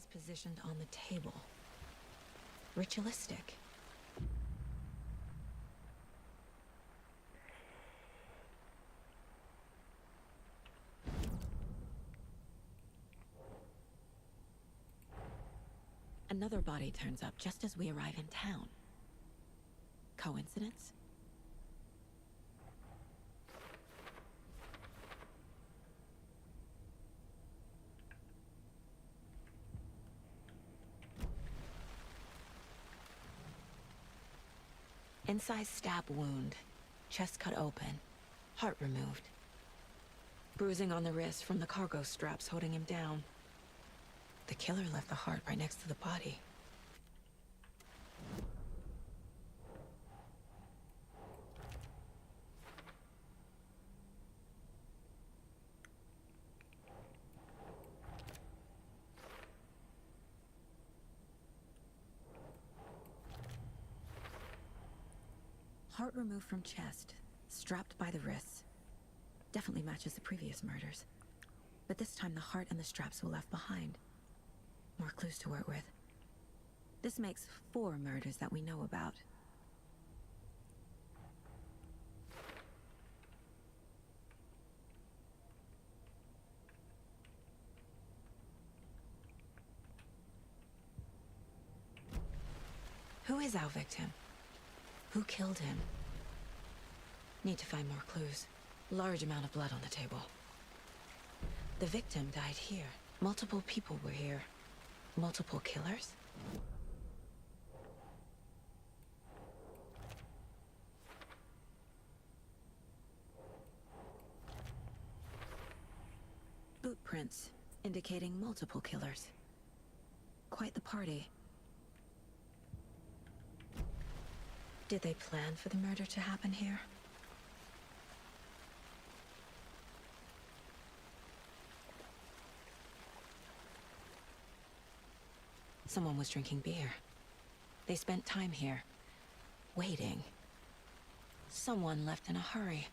is positioned on the table. Ritualistic. Another body turns up just as we arrive in town. Coincidence? Incised stab wound, chest cut open, heart removed. Bruising on the wrist from the cargo straps holding him down. The killer left the heart right next to the body. Heart removed from chest, strapped by the wrists. Definitely matches the previous murders. But this time the heart and the straps were left behind. More clues to work with. This makes 4 murders that we know about. Who is our victim? Who killed him? Need to find more clues. Large amount of blood on the table. The victim died here. Multiple people were here. Multiple killers? Boot prints indicating multiple killers. Quite the party. Did they plan for the murder to happen here? Someone was drinking beer. They spent time here, waiting. Someone left in a hurry.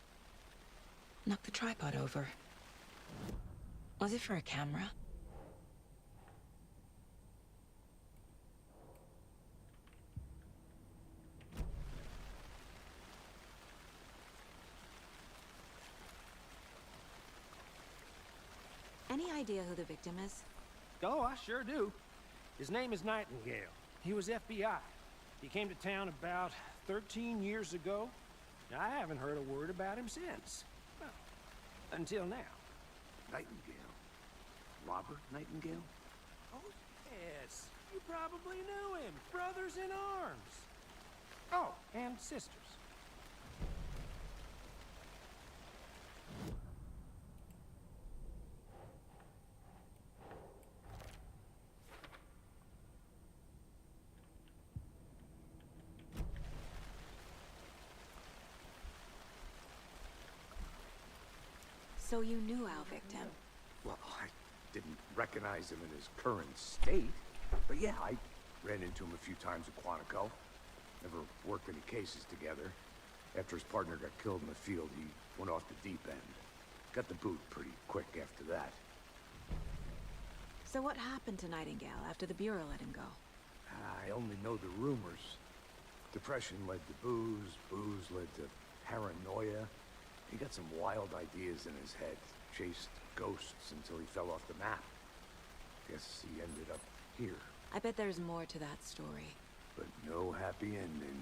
Knocked the tripod over. Was it for a camera? Any idea who the victim is? Oh, I sure do. His name is Nightingale. He was FBI. He came to town about 13 years ago. I haven't heard a word about him since. Well, until now. Nightingale? Robert Nightingale? Oh, yes. You probably knew him. Brothers in arms. Oh, and sisters. So you knew our victim? Well, I didn't recognize him in his current state. But yeah, I ran into him a few times at Quantico. Never worked any cases together. After his partner got killed in the field, he went off the deep end. Got the boot pretty quick after that. So what happened to Nightingale after the Bureau let him go? I only know the rumors. Depression led to booze, booze led to paranoia. He got some wild ideas in his head. Chased ghosts until he fell off the map. Guess he ended up here. I bet there's more to that story. But no happy ending.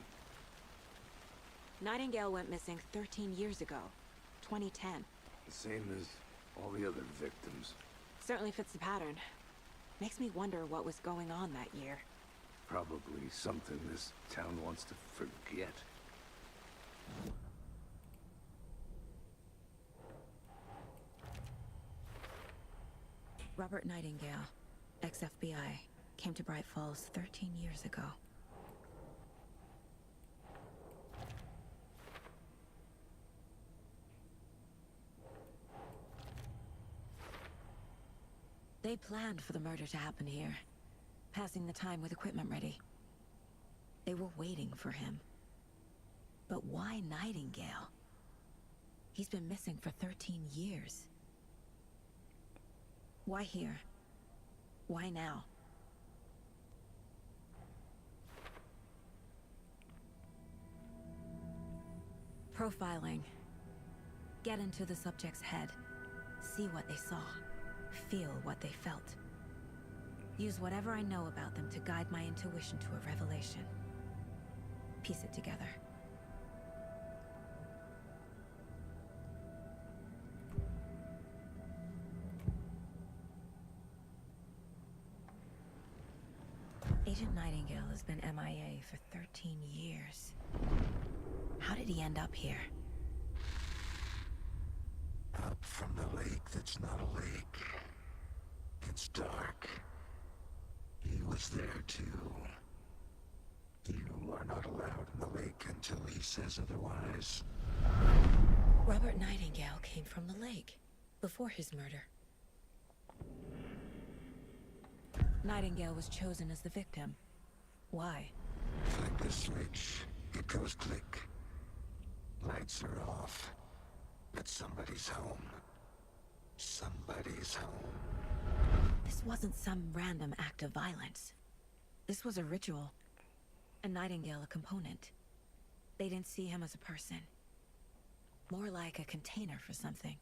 Nightingale went missing 13 years ago. 2010. The same as all the other victims. Certainly fits the pattern. Makes me wonder what was going on that year. Probably something this town wants to forget. Robert Nightingale, ex-FBI, came to Bright Falls 13 years ago. They planned for the murder to happen here, passing the time with equipment ready. They were waiting for him. But why Nightingale? He's been missing for 13 years. Why here? Why now? Profiling. Get into the subject's head. See what they saw. Feel what they felt. Use whatever I know about them to guide my intuition to a revelation. Piece it together. Agent Nightingale has been MIA for 13 years. How did he end up here? Up from the lake that's not a lake. It's dark. He was there too. You are not allowed in the lake until he says otherwise. Robert Nightingale came from the lake, before his murder. Nightingale was chosen as the victim. Why? Flick the switch. It goes click. Lights are off. But somebody's home. Somebody's home. This wasn't some random act of violence. This was a ritual. And Nightingale a component. They didn't see him as a person. More like a container for something.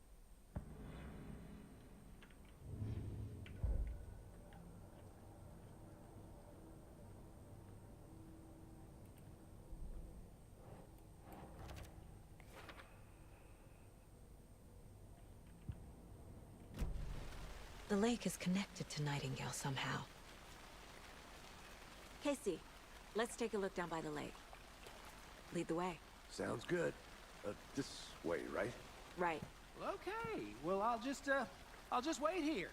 The lake is connected to Nightingale somehow. Casey, let's take a look down by the lake. Lead the way. Sounds good. This way, right? Right. Well, okay. Well, I'll just wait here.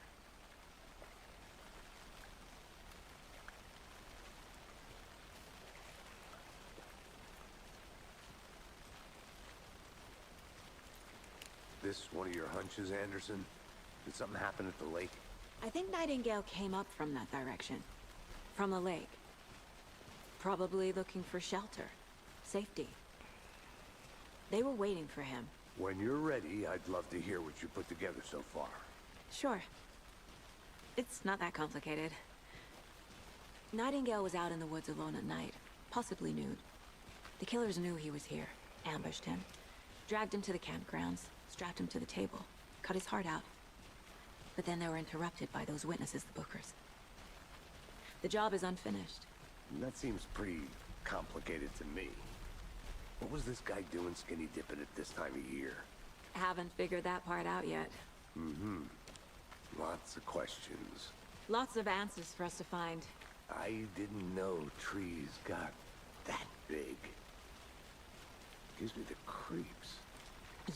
This one of your hunches, Anderson? Did something happen at the lake? I think Nightingale came up from that direction. From the lake. Probably looking for shelter. Safety. They were waiting for him. When you're ready, I'd love to hear what you put together so far. Sure. It's not that complicated. Nightingale was out in the woods alone at night, possibly nude. The killers knew he was here, ambushed him, dragged him to the campgrounds, strapped him to the table, cut his heart out. But then they were interrupted by those witnesses, the Bookers. The job is unfinished. That seems pretty complicated to me. What was this guy doing skinny dipping at this time of year? Haven't figured that part out yet. Mm-hmm. Lots of questions. Lots of answers for us to find. I didn't know trees got that big. Gives me the creeps.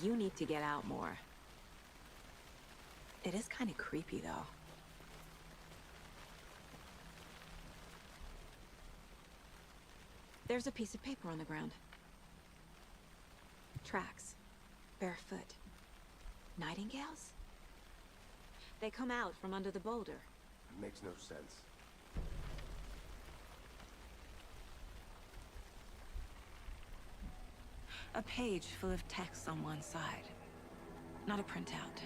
You need to get out more. It is kind of creepy, though. There's a piece of paper on the ground. Tracks. Barefoot. Nightingales? They come out from under the boulder. Makes no sense. A page full of text on one side. Not a printout.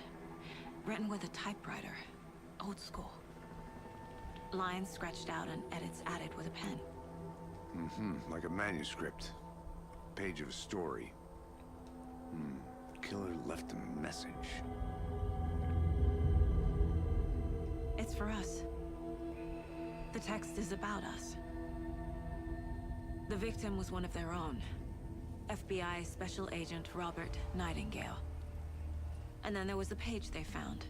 Written with a typewriter. Old school. Lines scratched out and edits added with a pen. Mm-hmm. Like a manuscript. Page of a story. Killer left a message. It's for us. The text is about us. The victim was one of their own. FBI Special Agent Robert Nightingale. And then there was the page they found.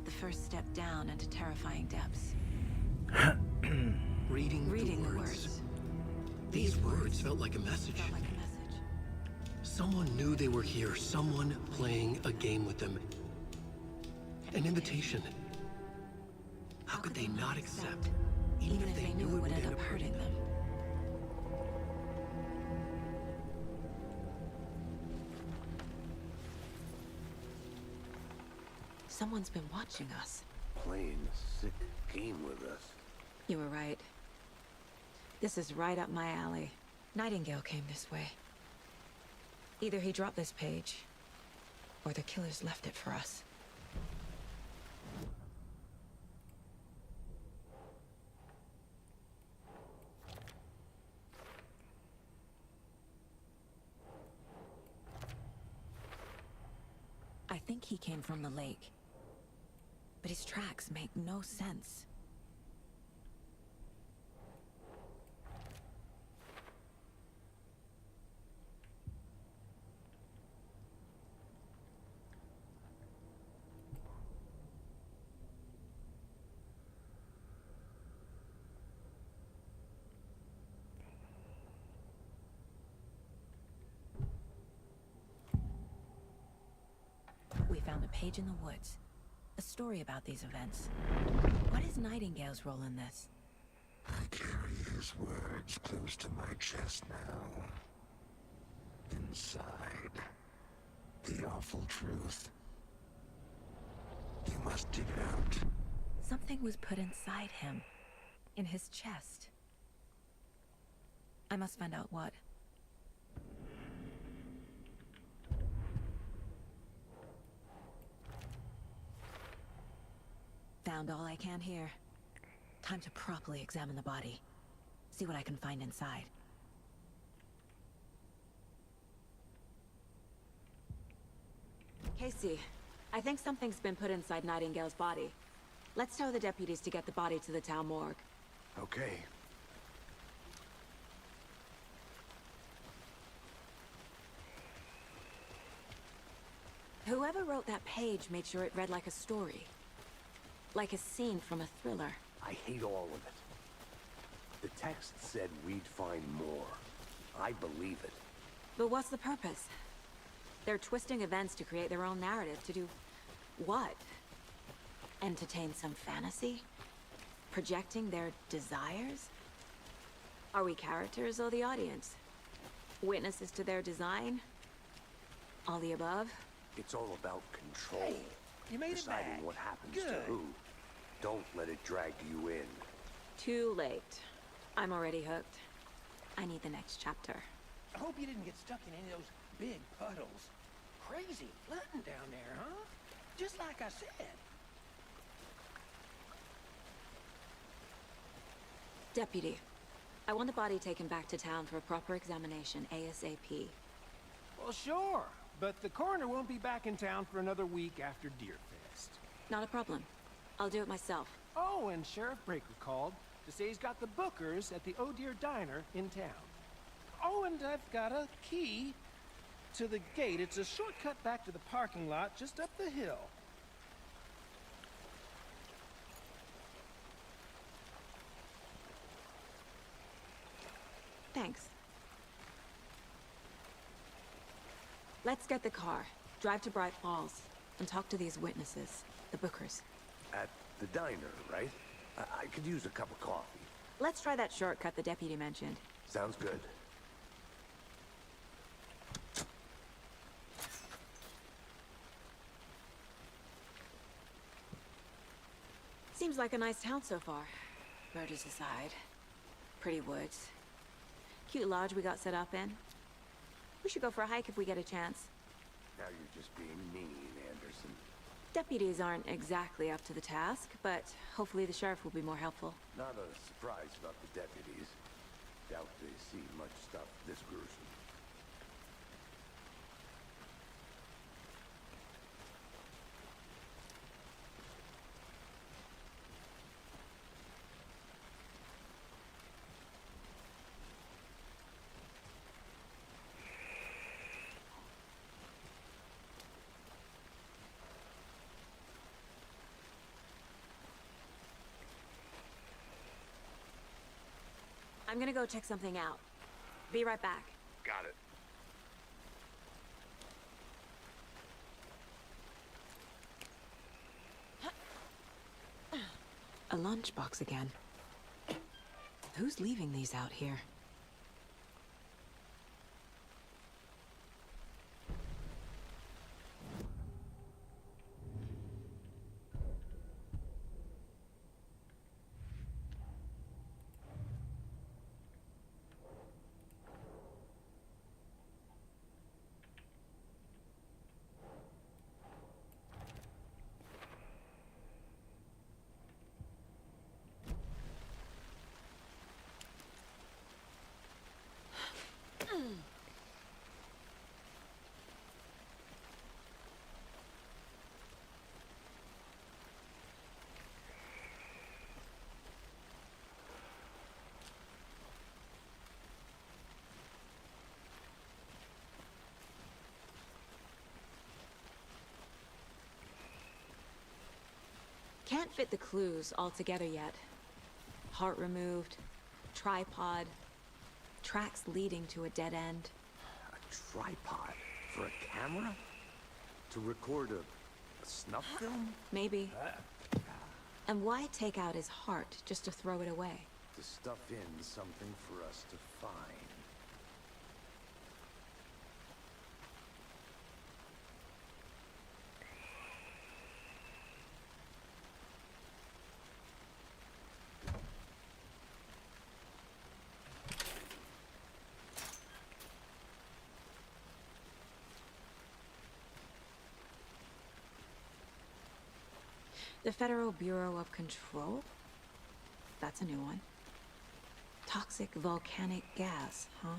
The first step down into terrifying depths. Reading the the words. words. These words felt like a message. Felt like a message. Someone knew they were here, someone playing a game with them. An invitation. How could they not accept, even if they knew it would end up hurting them? Someone's been watching us. Playing a sick game with us. You were right. This is right up my alley. Nightingale came this way. Either he dropped this page, or the killers left it for us. I think he came from the lake. But his tracks make no sense. We found a page in the woods. A story about these events. What is Nightingale's role in this? I carry his words close to my chest now. Inside, the awful truth. You must dig it out. Something was put inside him. In his chest. I must find out what. Found all I can here. Time to properly examine the body. See what I can find inside. Casey, I think something's been put inside Nightingale's body. Let's tell the deputies to get the body to the town morgue. Okay. Whoever wrote that page made sure it read like a story. Like a scene from a thriller. I hate all of it. The text said we'd find more. I believe it. But what's the purpose? They're twisting events to create their own narrative. To do what? Entertain some fantasy? Projecting their desires? Are we characters or the audience? Witnesses to their design? All the above? It's all about control. You made it Deciding back. what happens to Good. who. Don't let it drag you in. Too late. I'm already hooked. I need the next chapter. I hope you didn't get stuck in any of those big puddles. Crazy flooding down there, huh? Just like I said. Deputy, I want the body taken back to town for a proper examination ASAP. Well, sure. But the coroner won't be back in town for another week after Deerfest. Not a problem. I'll do it myself. Oh, and Sheriff Breaker called to say he's got the Bookers at the Oh Deer Diner in town. Oh, and I've got a key to the gate. It's a shortcut back to the parking lot just up the hill. Thanks. Let's get the car, drive to Bright Falls, and talk to these witnesses, the Bookers. At the diner, right? I could use a cup of coffee. Let's try that shortcut the deputy mentioned. Sounds good. Seems like a nice town so far. Murders aside. Pretty woods. Cute lodge we got set up in. We should go for a hike if we get a chance. Now you're just being mean, Anderson. Deputies aren't exactly up to the task, but hopefully the sheriff will be more helpful. Not a surprise about the deputies. Doubt they see much stuff this gruesome. I'm gonna go check something out. Be right back. Got it. A lunchbox again. Who's leaving these out here? can't fit the clues all together yet. Heart removed, tripod, tracks leading to a dead end. A tripod? For a camera? To record a snuff film? Maybe. And why take out his heart just to throw it away? To stuff in something for us to find. The Federal Bureau of Control? That's a new one. Toxic volcanic gas, huh?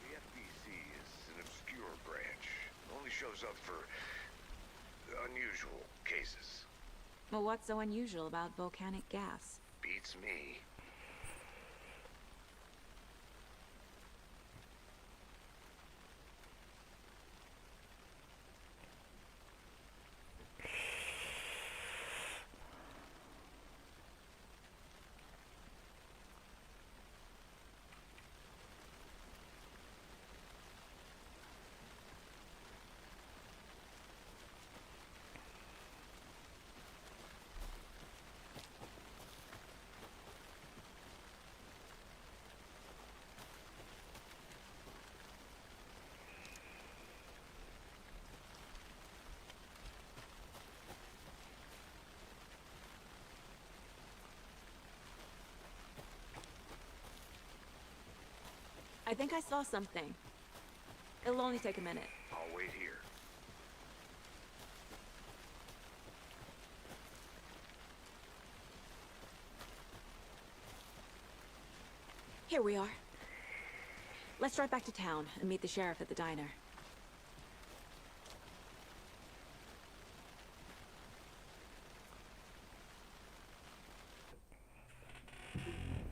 The FBC is an obscure branch. Only shows up for unusual cases. Well, what's so unusual about volcanic gas? Beats me. I think I saw something. It'll only take a minute. I'll wait here. Here we are. Let's drive back to town and meet the sheriff at the diner.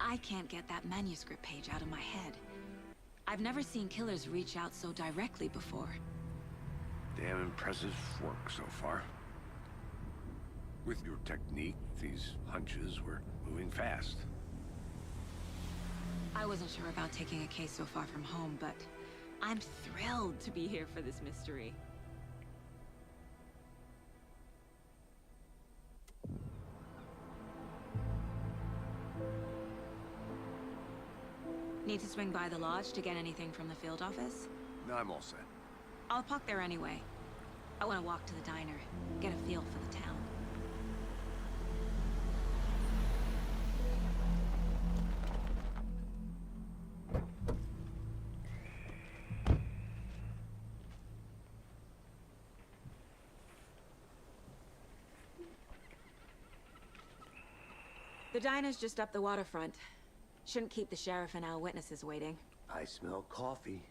I can't get that manuscript page out of my head. I've never seen killers reach out so directly before. Damn impressive work so far. With your technique, these hunches were moving fast. I wasn't sure about taking a case so far from home, but I'm thrilled to be here for this mystery. Need to swing by the lodge to get anything from the field office? No, I'm all set. I'll park there anyway. I want to walk to the diner, get a feel for the town. The diner's just up the waterfront. Shouldn't keep the sheriff and our witnesses waiting. I smell coffee.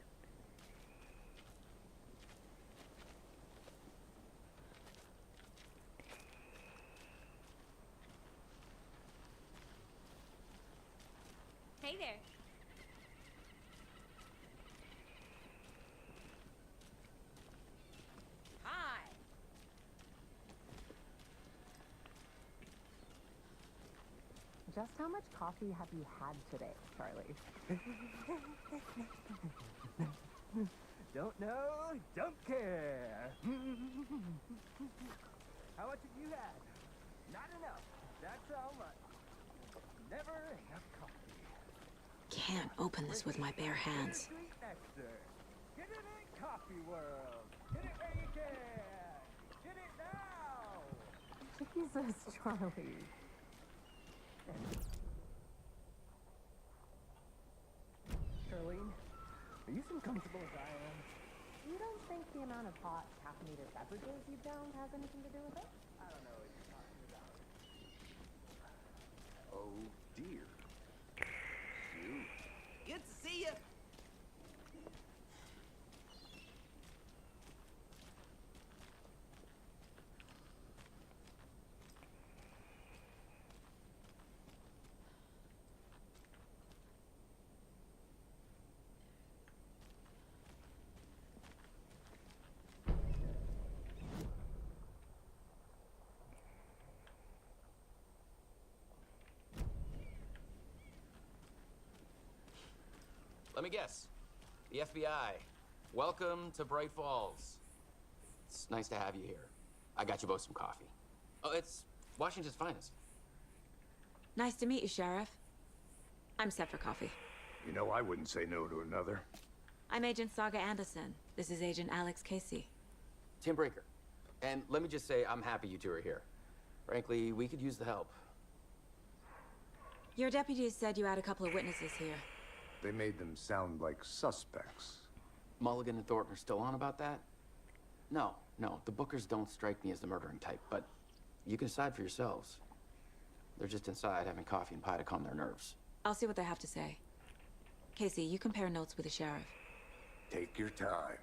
Hey there. Hi. Just how much coffee have you had today, Charlie? Don't know, don't care. How much have you had? Not enough. That's how much. Never enough coffee. Can't open this with my bare hands. Sweet nectar. Get it in Coffee World. Get it where you can. Get it now. Jesus, Charlie. Charlene, are you as comfortable as I am? You don't think the amount of hot caffeinated beverages you downed has anything to do with it? I don't know what you're talking about. Oh dear. You. Good to see you. Let me guess. The FBI. Welcome to Bright Falls. It's nice to have you here. I got you both some coffee. Oh, it's Washington's finest. Nice to meet you, Sheriff. I'm set for coffee. You know, I wouldn't say no to another. I'm Agent Saga Anderson. This is Agent Alex Casey. Tim Breaker. And let me just say, I'm happy you two are here. Frankly, we could use the help. Your deputies said you had a couple of witnesses here. They made them sound like suspects. Mulligan and Thornton are still on about that? No, the Bookers don't strike me as the murdering type, but you can decide for yourselves. They're just inside having coffee and pie to calm their nerves. I'll see what they have to say. Casey, you compare notes with the sheriff. Take your time.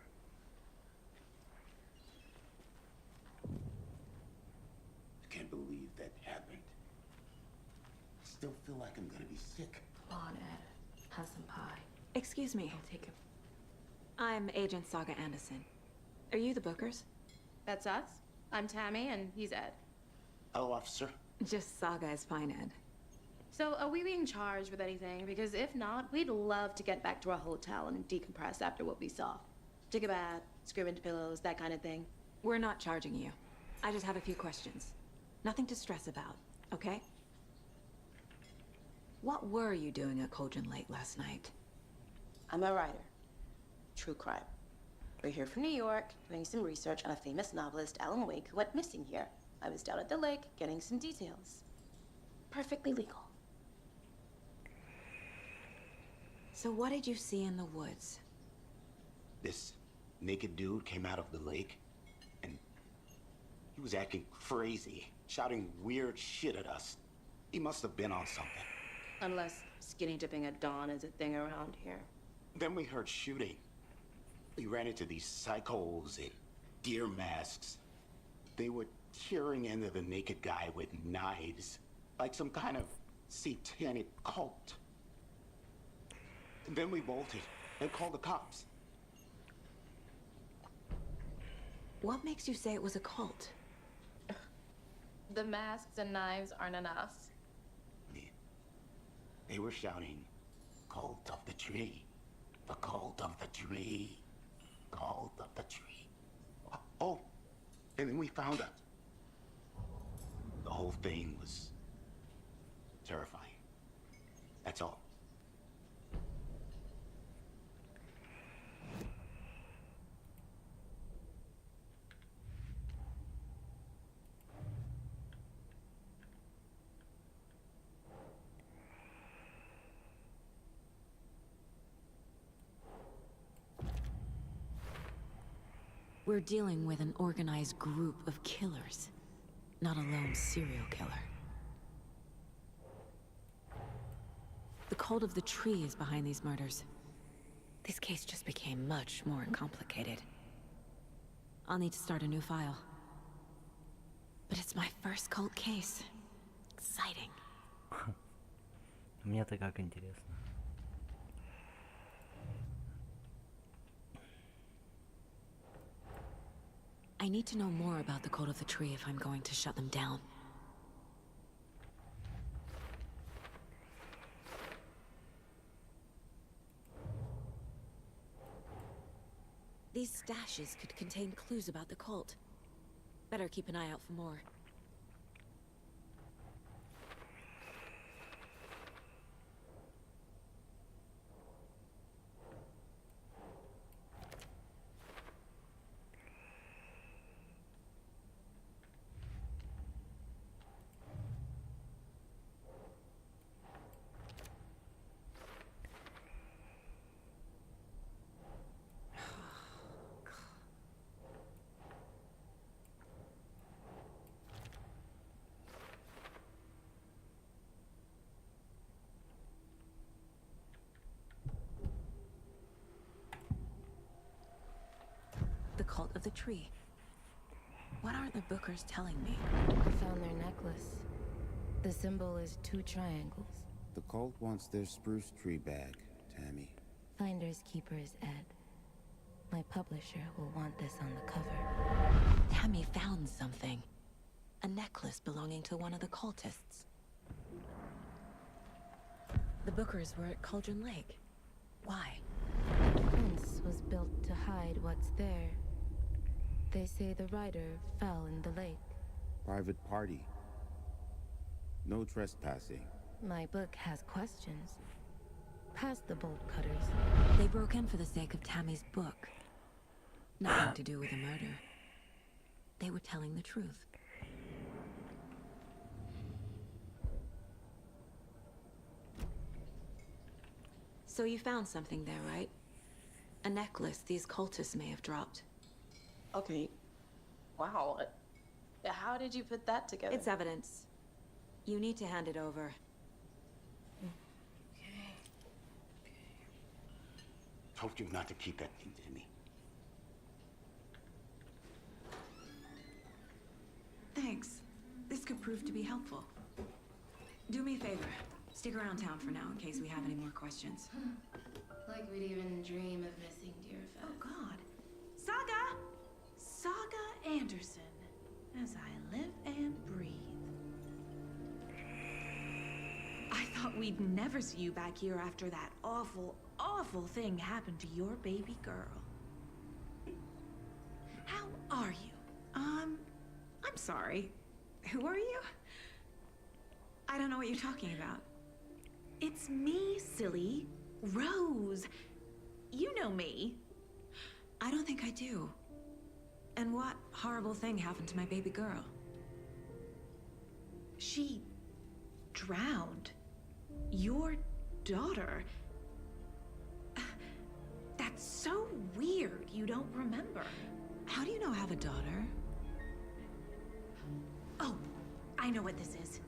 I can't believe that happened. I still feel like I'm gonna be sick. Come on, Ed. Have some pie. Excuse me. I'll take him. I'm Agent Saga Anderson. Are you the Bookers? That's us. I'm Tammy, and he's Ed. Hello, officer. Just Saga is fine, Ed. So, are we being charged with anything? Because if not, we'd love to get back to our hotel and decompress after what we saw. Take a bath, scream into pillows, that kind of thing. We're not charging you. I just have a few questions. Nothing to stress about, okay? What were you doing at Cauldron Lake last night? I'm a writer. True crime. We're here from New York, doing some research on a famous novelist, Alan Wake, who went missing here. I was down at the lake, getting some details. Perfectly legal. So what did you see in the woods? This naked dude came out of the lake, and he was acting crazy, shouting weird shit at us. He must have been on something. Unless skinny dipping at dawn is a thing around here. Then we heard shooting. We ran into these psychos in deer masks. They were tearing into the naked guy with knives, like some kind of satanic cult. And then we bolted and called the cops. What makes you say it was a cult? The masks and knives aren't enough. They were shouting, "Cult of the tree, the cult of the tree, cult of the tree." Oh, and then we found out. The whole thing was terrifying. That's all. We're dealing with an organized group of killers, not a lone serial killer. The cult of the tree is behind these murders. This case just became much more complicated. I'll need to start a new file. But it's my first cult case. Exciting. Мне-то как интересно. I need to know more about the cult of the tree if I'm going to shut them down. These stashes could contain clues about the cult. Better keep an eye out for more. The cult of the tree. What aren't the Bookers telling me? I found their necklace. The symbol is 2 triangles. The cult wants their spruce tree back, Tammy. Finders keepers, Ed. My publisher will want this on the cover. Tammy found something. A necklace belonging to one of the cultists. The Bookers were at Cauldron Lake. Why? The fence was built to hide what's there. They say the rider fell in the lake. Private party. No trespassing. My book has questions. Past the bolt cutters. They broke in for the sake of Tammy's book. Nothing to do with a murder. They were telling the truth. So you found something there, right? A necklace these cultists may have dropped. Okay. Wow. How did you put that together? It's evidence. You need to hand it over. Told you not to keep that thing to me. Thanks. This could prove to be helpful. Do me a favor. Stick around town for now in case we have any more questions. Like we'd even dream of missing Deerfest. Oh, God. Saga! Saga Anderson. As I live and breathe. I thought we'd never see you back here after that awful, awful thing happened to your baby girl. How are you? I'm sorry. Who are you? I don't know what you're talking about. It's me, silly. Rose. You know me. I don't think I do. And what horrible thing happened to my baby girl? She drowned. Your daughter. That's so weird you don't remember. How do you know I have a daughter? Oh, I know what this is.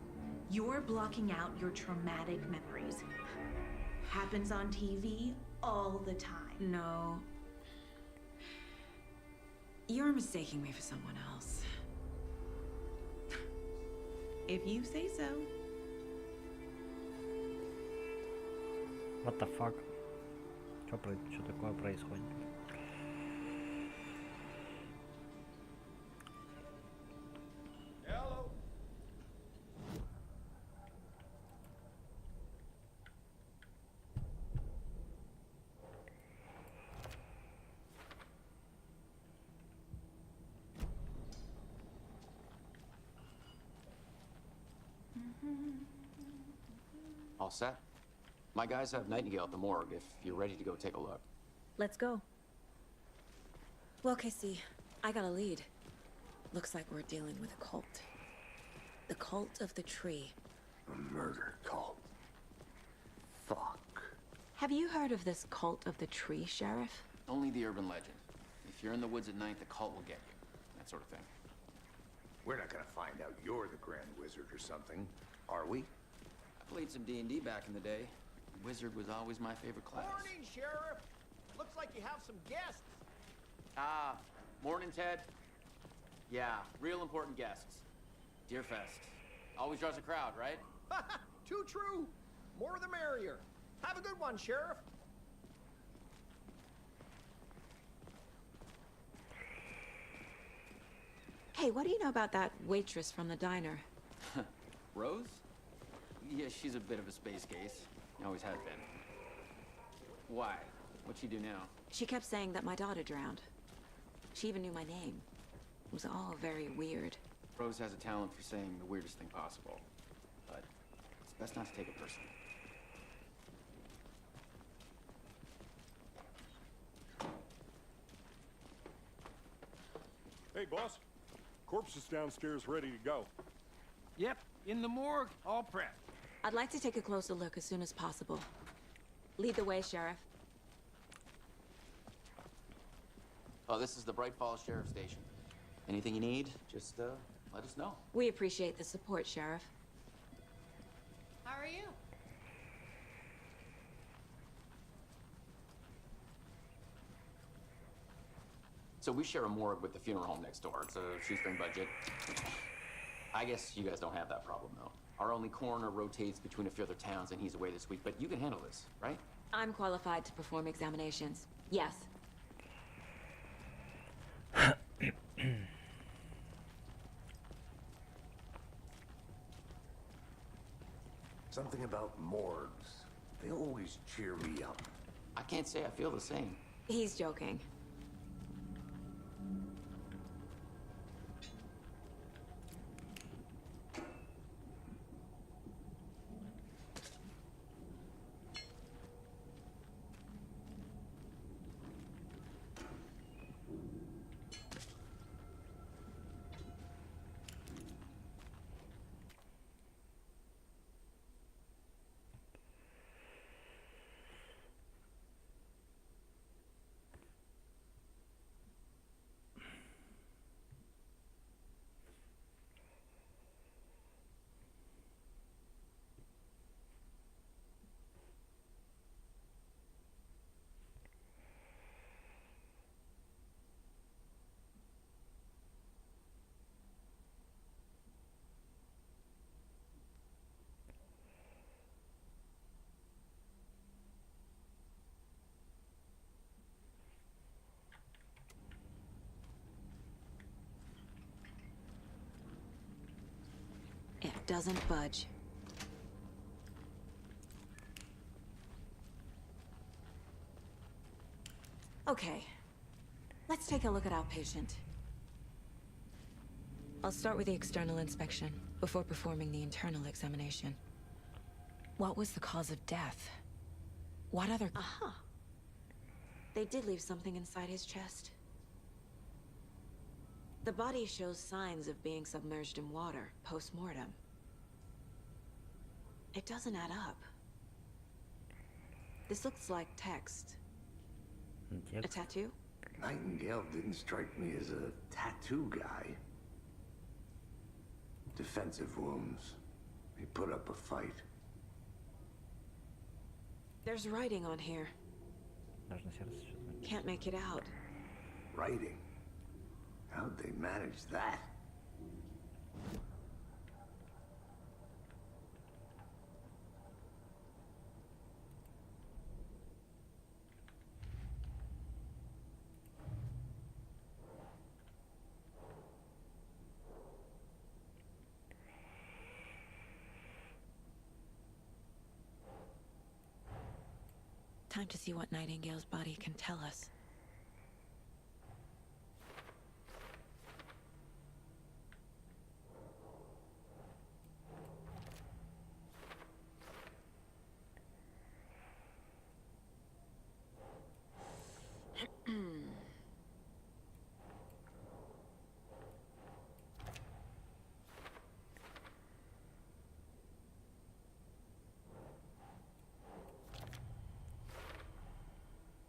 You're blocking out your traumatic memories. Happens on TV all the time. No. You're mistaking me for someone else. If you say so. What the fuck? Что такое происходит? Hello. All set? My guys have Nightingale at the morgue if you're ready to go take a look. Let's go. Well, Casey, I got a lead. Looks like we're dealing with a cult. The Cult of the Tree. A murder cult. Fuck. Have you heard of this Cult of the Tree, Sheriff? Only the urban legend. If you're in the woods at night, the cult will get you. That sort of thing. We're not gonna find out you're the Grand Wizard or something, are we? I played some D&D back in the day. Wizard was always my favorite class. Morning, Sheriff. Looks like you have some guests. Ah, morning, Ted. Yeah, real important guests. Deerfest. Always draws a crowd, right? Too true. More the merrier. Have a good one, Sheriff. Hey, what do you know about that waitress from the diner? Rose? Yeah, she's a bit of a space case. Always has been. Why? What'd she do now? She kept saying that my daughter drowned. She even knew my name. It was all very weird. Rose has a talent for saying the weirdest thing possible. But it's best not to take it personally. Hey, boss. Corpse is downstairs ready to go. Yep, in the morgue, all prepped. I'd like to take a closer look as soon as possible. Lead the way, Sheriff. Oh, this is the Bright Falls Sheriff Station. Anything you need, just let us know. We appreciate the support, Sheriff. How are you? So we share a morgue with the funeral home next door. It's a shoestring budget. I guess you guys don't have that problem, though. Our only coroner rotates between a few other towns, and he's away this week. But you can handle this, right? I'm qualified to perform examinations. Yes. Something about morgues. They always cheer me up. I can't say I feel the same. He's joking. It doesn't budge. Okay, let's take a look at our patient. I'll start with the external inspection before performing the internal examination. What was the cause of death? What other... Aha! They did leave something inside his chest. The body shows signs of being submerged in water post-mortem. It doesn't add up. This looks like text. A tattoo? Nightingale didn't strike me as a tattoo guy. Defensive wounds. He put up a fight. There's writing on here. Должно сердце что-то. Can't make it out. Writing? How'd they manage that? Time to see what Nightingale's body can tell us.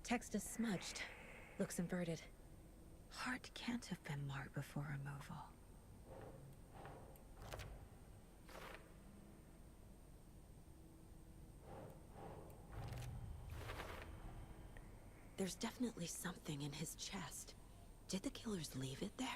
Text is smudged. Looks inverted. Heart can't have been marked before removal. There's definitely something in his chest. Did the killers leave it there?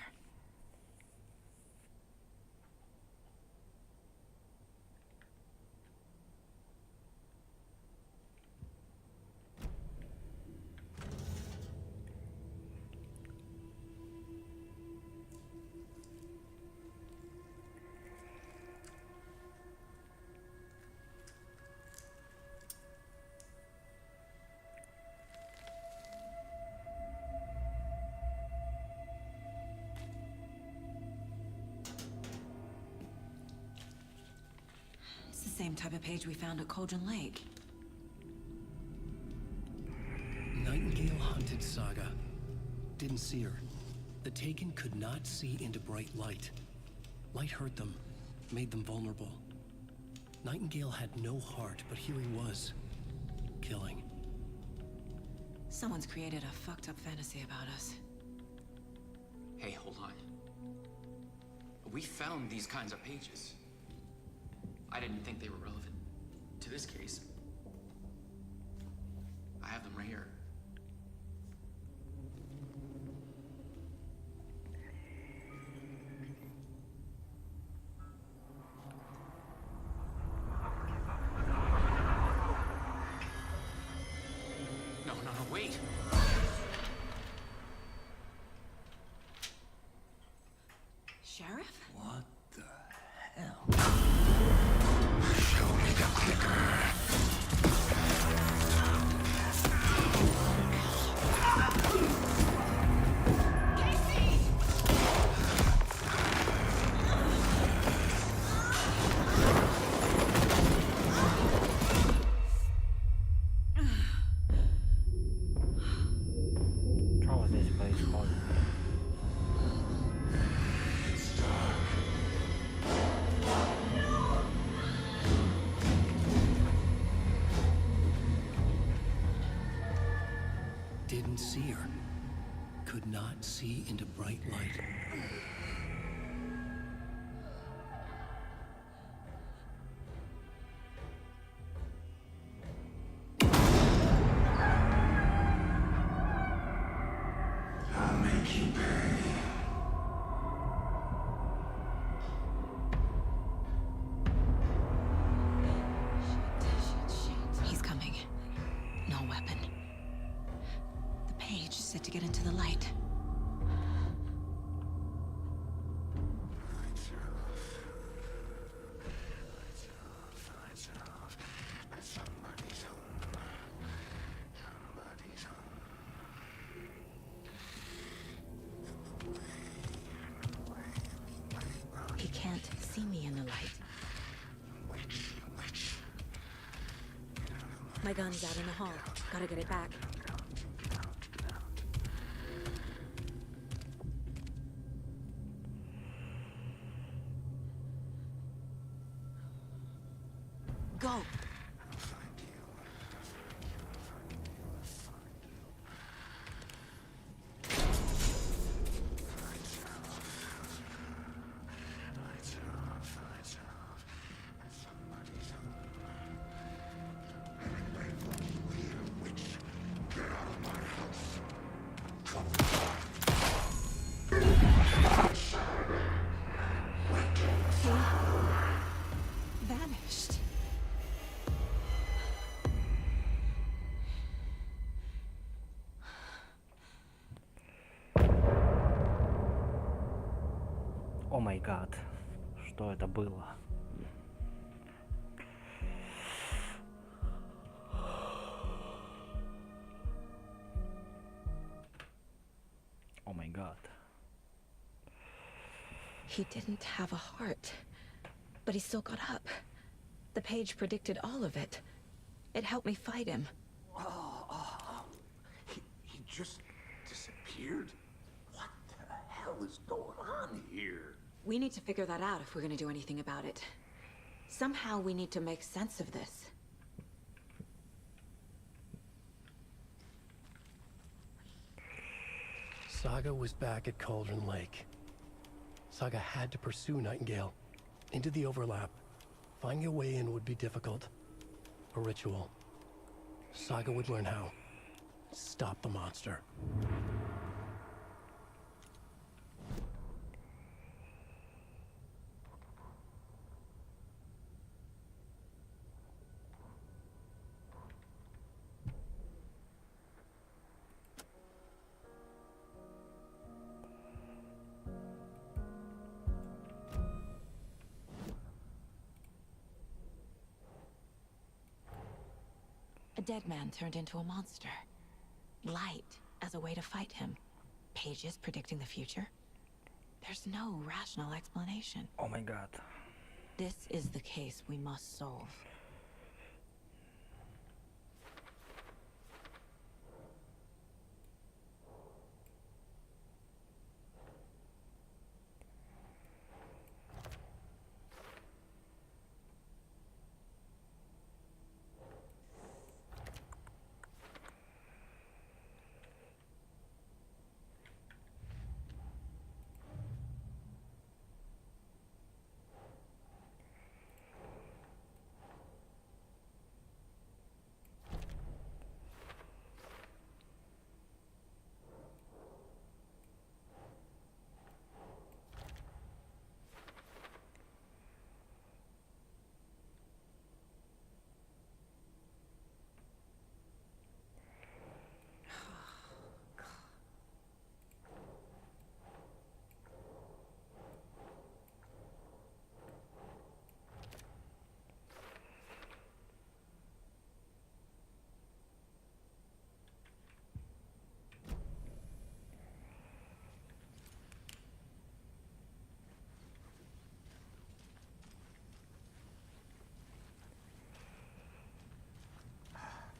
Same type of page we found at Cauldron Lake. Nightingale hunted Saga. Didn't see her. The Taken could not see into bright light. Light hurt them, made them vulnerable. Nightingale had no heart, but here he was, killing. Someone's created a fucked up fantasy about us. Hey, hold on. We found these kinds of pages. I didn't think they were relevant to this case. I have them right here. No, wait! Sheriff? What the hell? Show me the clicker. didn't see her. Could not see into bright light. I'll make you pay. He's coming. No weapon. The page is set to get into the light. Lights off. Somebody's home. Somebody's home. He can't see me in the light. My gun's out in the hall. Gotta get it back. Go! Vanished. О май гад. Что это было? О май гад. He didn't have a heart, but he still got up. The page predicted all of it. It helped me fight him. He just disappeared? What the hell is going on here? We need to figure that out if we're gonna do anything about it. Somehow we need to make sense of this. Saga was back at Cauldron Lake. Saga had to pursue Nightingale into the overlap. Finding a way in would be difficult. A ritual. Saga would learn how. Stop the monster. A dead man turned into a monster. Light as a way to fight him. Pages predicting the future. There's no rational explanation. О май гад. This is the case we must solve.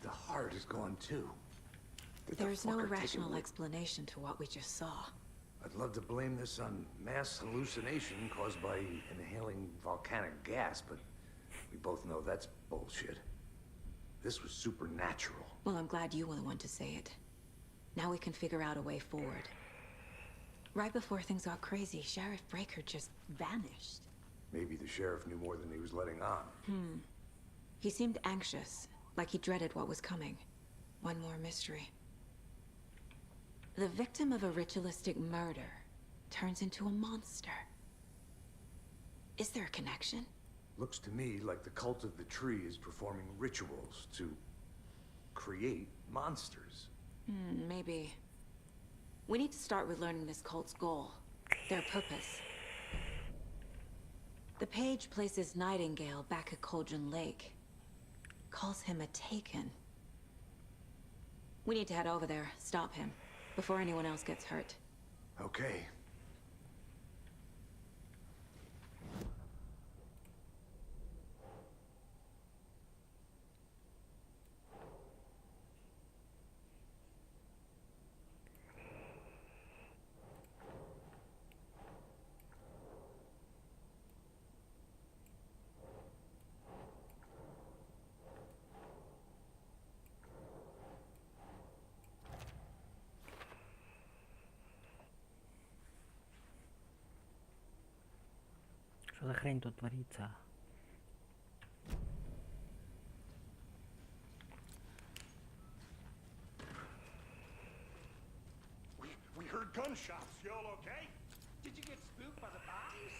The heart is gone too. Did the There's no fucker take it rational with- explanation to what we just saw. I'd love to blame this on mass hallucination caused by inhaling volcanic gas, but we both know that's bullshit. This was supernatural. Well, I'm glad you were the one to say it. Now we can figure out a way forward. Right before things got crazy, Sheriff Breaker just vanished. Maybe the sheriff knew more than he was letting on. He seemed anxious, like he dreaded what was coming. One more mystery. The victim of a ritualistic murder turns into a monster. Is there a connection? Looks to me like the cult of the tree is performing rituals to create monsters. Maybe. We need to start with learning this cult's goal, their purpose. The page places Nightingale back at Cauldron Lake. Calls him a Taken. We need to head over there, stop him, before anyone else gets hurt. Okay. Что за хрень тут творится? We heard gunshots. Y'all okay? Did you get spooked by the bodies?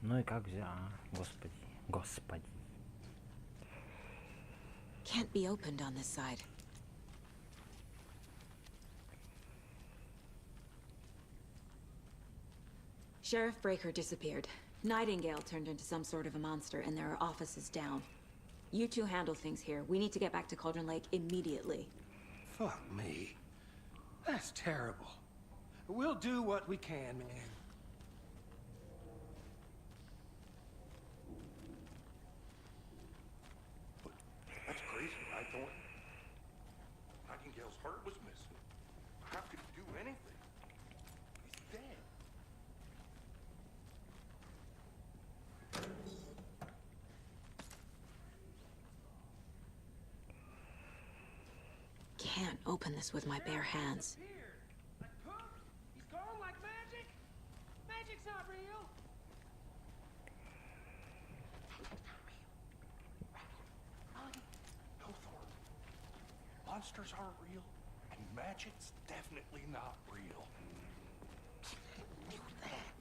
Ну и как взял? Господи, господи. Can't be opened on this side. Sheriff Breaker disappeared. Nightingale turned into some sort of a monster, and there are offices down. You two handle things here. We need to get back to Cauldron Lake immediately. Fuck me. That's terrible. We'll do what we can, man. That's crazy, right, Thornton? Nightingale's heart was missing. How could he do anything? He's dead. Can't open this with my bare hands. Like poof, he's gone like magic. Magic's not real. No, Thornton. Monsters aren't real, and magic's definitely not real. Knew that.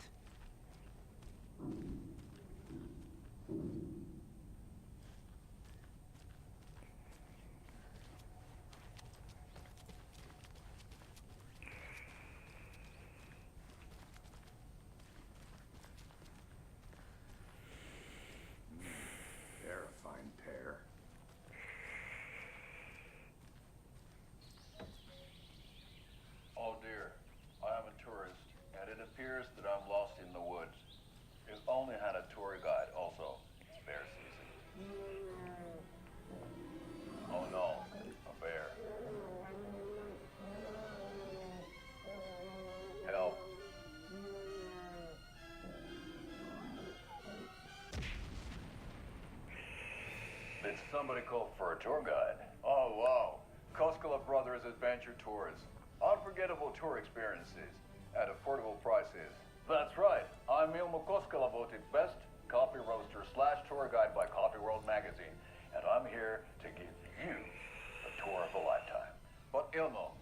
They're a fine pair. Oh dear, I am a tourist, and it appears that I'm lost in the woods. You only had a tour guide also. It's bear season. Oh no, a bear. Help. Did somebody call for a tour guide? Oh wow, Koskela Brothers Adventure Tours. Unforgettable tour experiences at affordable prices. That's right. I'm Ilmo Koskela, voted best coffee roaster / tour guide by Coffee World magazine, and I'm here to give you a tour of a lifetime. But Ilmo,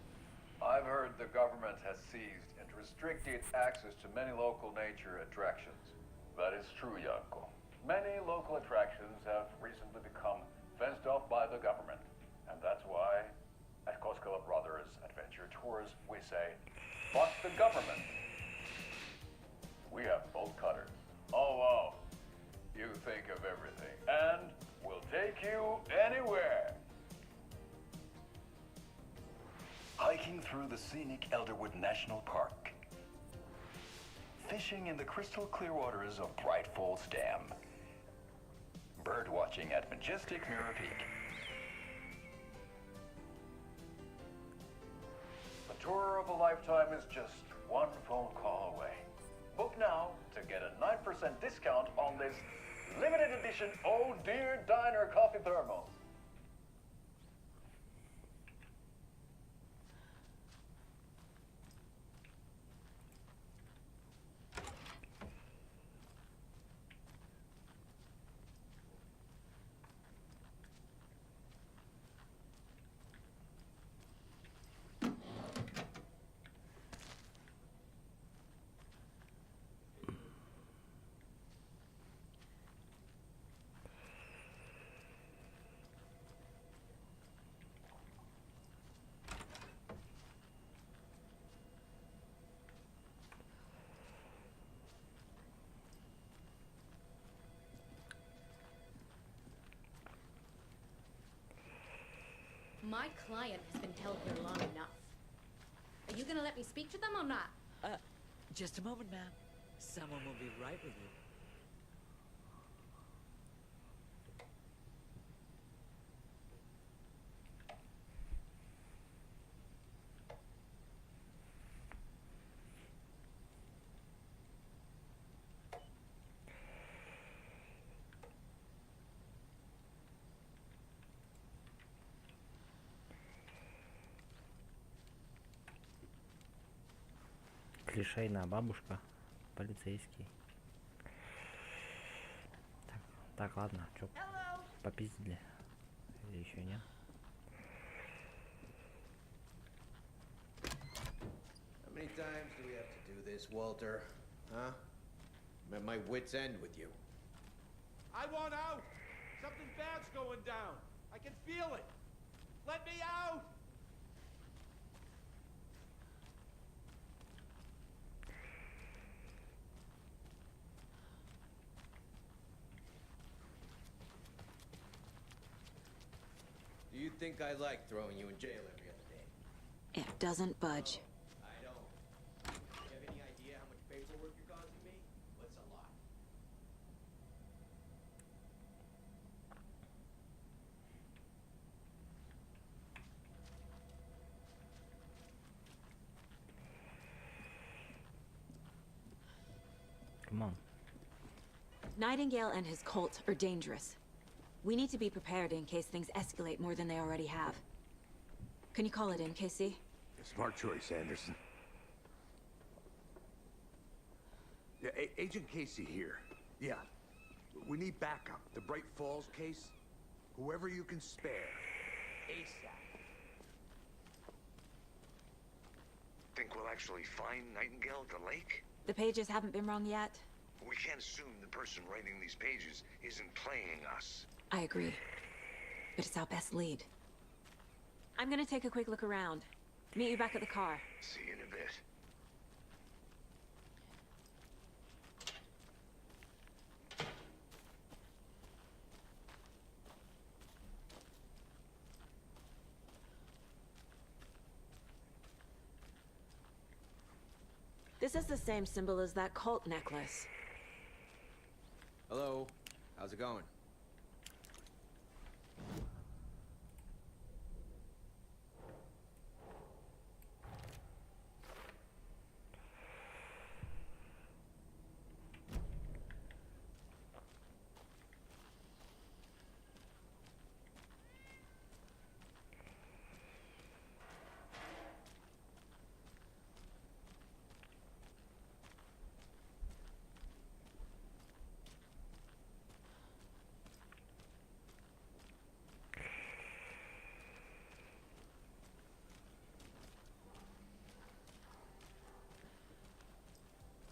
I've heard the government has seized and restricted access to many local nature attractions. That is true, Janko. Many local attractions have recently become fenced off by the government, and that's why at Koskela Brothers Adventure Tours, we say, fuck the government. We have bolt cutters. Oh, wow. You think of everything. And we'll take you anywhere. Hiking through the scenic Elderwood National Park. Fishing in the crystal clear waters of Bright Falls Dam. bird watching at majestic Mirror Peak. The tour of a lifetime is just one phone call away. Book now to get a 9% discount on this limited edition Oh Dear Diner coffee thermos. My client has been held here long enough. Are you gonna let me speak to them or not? Just a moment, ma'am. Someone will be right with you. Клишейная бабушка, полицейский. Так, ладно, чё, попиздили? Или еще нет? How many times do we have to do this, Walter? Huh? I'm at my wit's end with you. I want out! Something bad's going down! I can feel it! Let me out! Do you think I like throwing you in jail every other day? It doesn't budge. I don't. Do you have any idea how much paperwork you're causing me? What's a lot? Come on. Nightingale and his cult are dangerous. We need to be prepared in case things escalate more than they already have. Can you call it in, Casey? Smart choice, Anderson. Yeah, Agent Casey here. Yeah. We need backup. The Bright Falls case. Whoever you can spare. ASAP. Think we'll actually find Nightingale at the lake? The pages haven't been rung yet. We can't assume the person writing these pages isn't playing us. I agree. But it's our best lead. I'm gonna take a quick look around. Meet you back at the car. See you in a bit. This is the same symbol as that cult necklace. Hello. How's it going?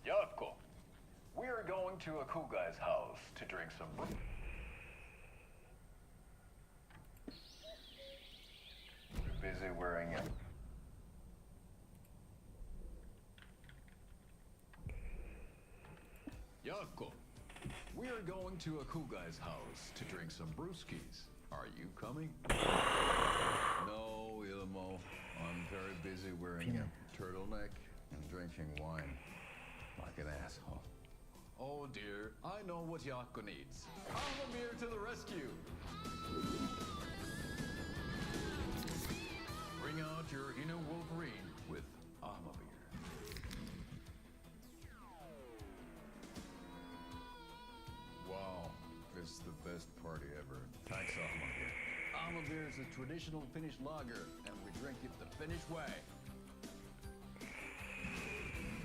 Yavko, we're going to a cool guy's house to drink some brew. Busy wearing it. Yavko, we're going to a cool guy's house to drink some brewskis. Are you coming? No, Ilmo. I'm very busy wearing a turtleneck and drinking wine like an asshole. Oh dear, I know what Jaakko needs. Amamir to the rescue! Bring out your inner Wolverine with Amamir. Wow, this is the best party ever. Thanks, Amamir. Amamir is a traditional Finnish lager, and we drink it the Finnish way.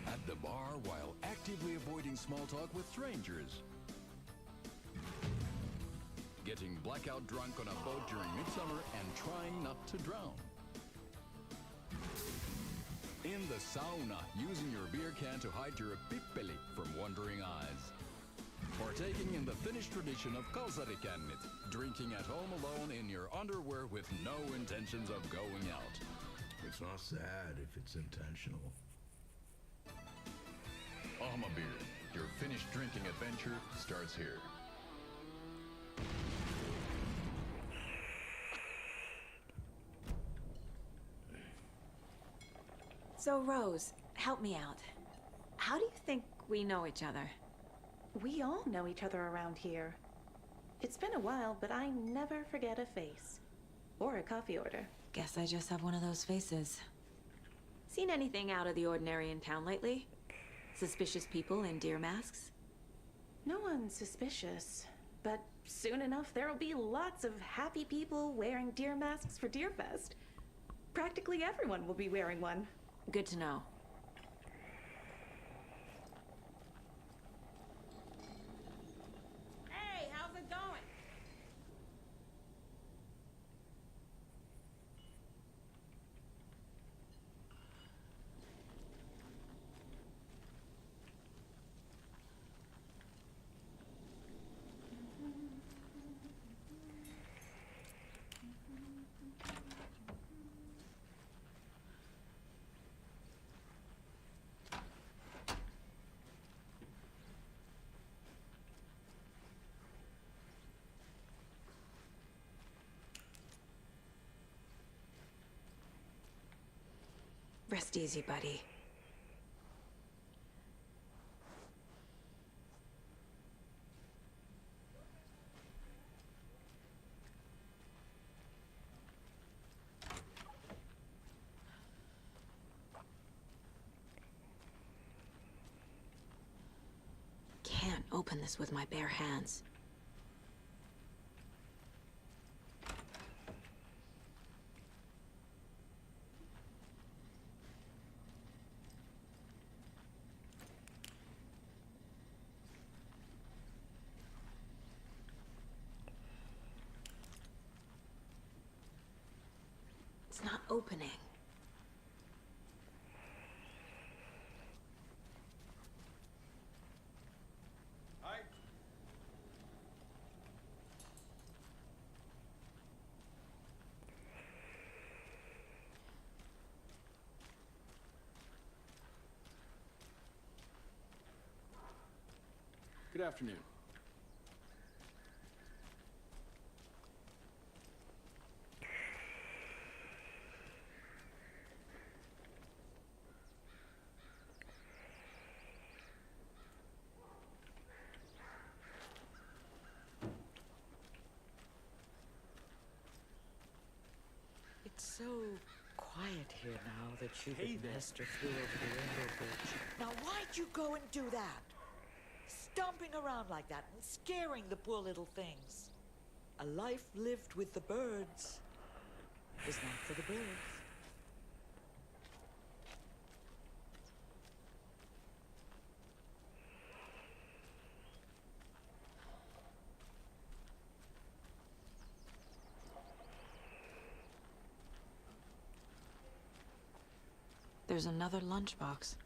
At the bar while actively avoiding small talk with strangers. Getting blackout drunk on a boat during midsummer and trying not to drown. In the sauna, using your beer can to hide your pippeli from wondering eyes. Partaking in the Finnish tradition of kalsarikännit, drinking at home alone in your underwear with no intentions of going out. It's not sad if it's intentional. Amabir, your Finnish drinking adventure starts here. So, Rose, help me out. How do you think we know each other? We all know each other around here. It's been a while, but I never forget a face. Or a coffee order. Guess I just have one of those faces. Seen anything out of the ordinary in town lately? Suspicious people in deer masks? No one's suspicious. But soon enough, there'll be lots of happy people wearing deer masks for Deerfest. Practically everyone will be wearing one. Good to know. Hey, how's it going? Rest easy, buddy. Can't open this with my bare hands. It's not opening. Hi. Good afternoon. It's so quiet here now that you could master through over the Rainbow Bridge. Now, why'd you go and do that? Stomping around like that and scaring the poor little things. A life lived with the birds is not for the birds. There's another lunchbox.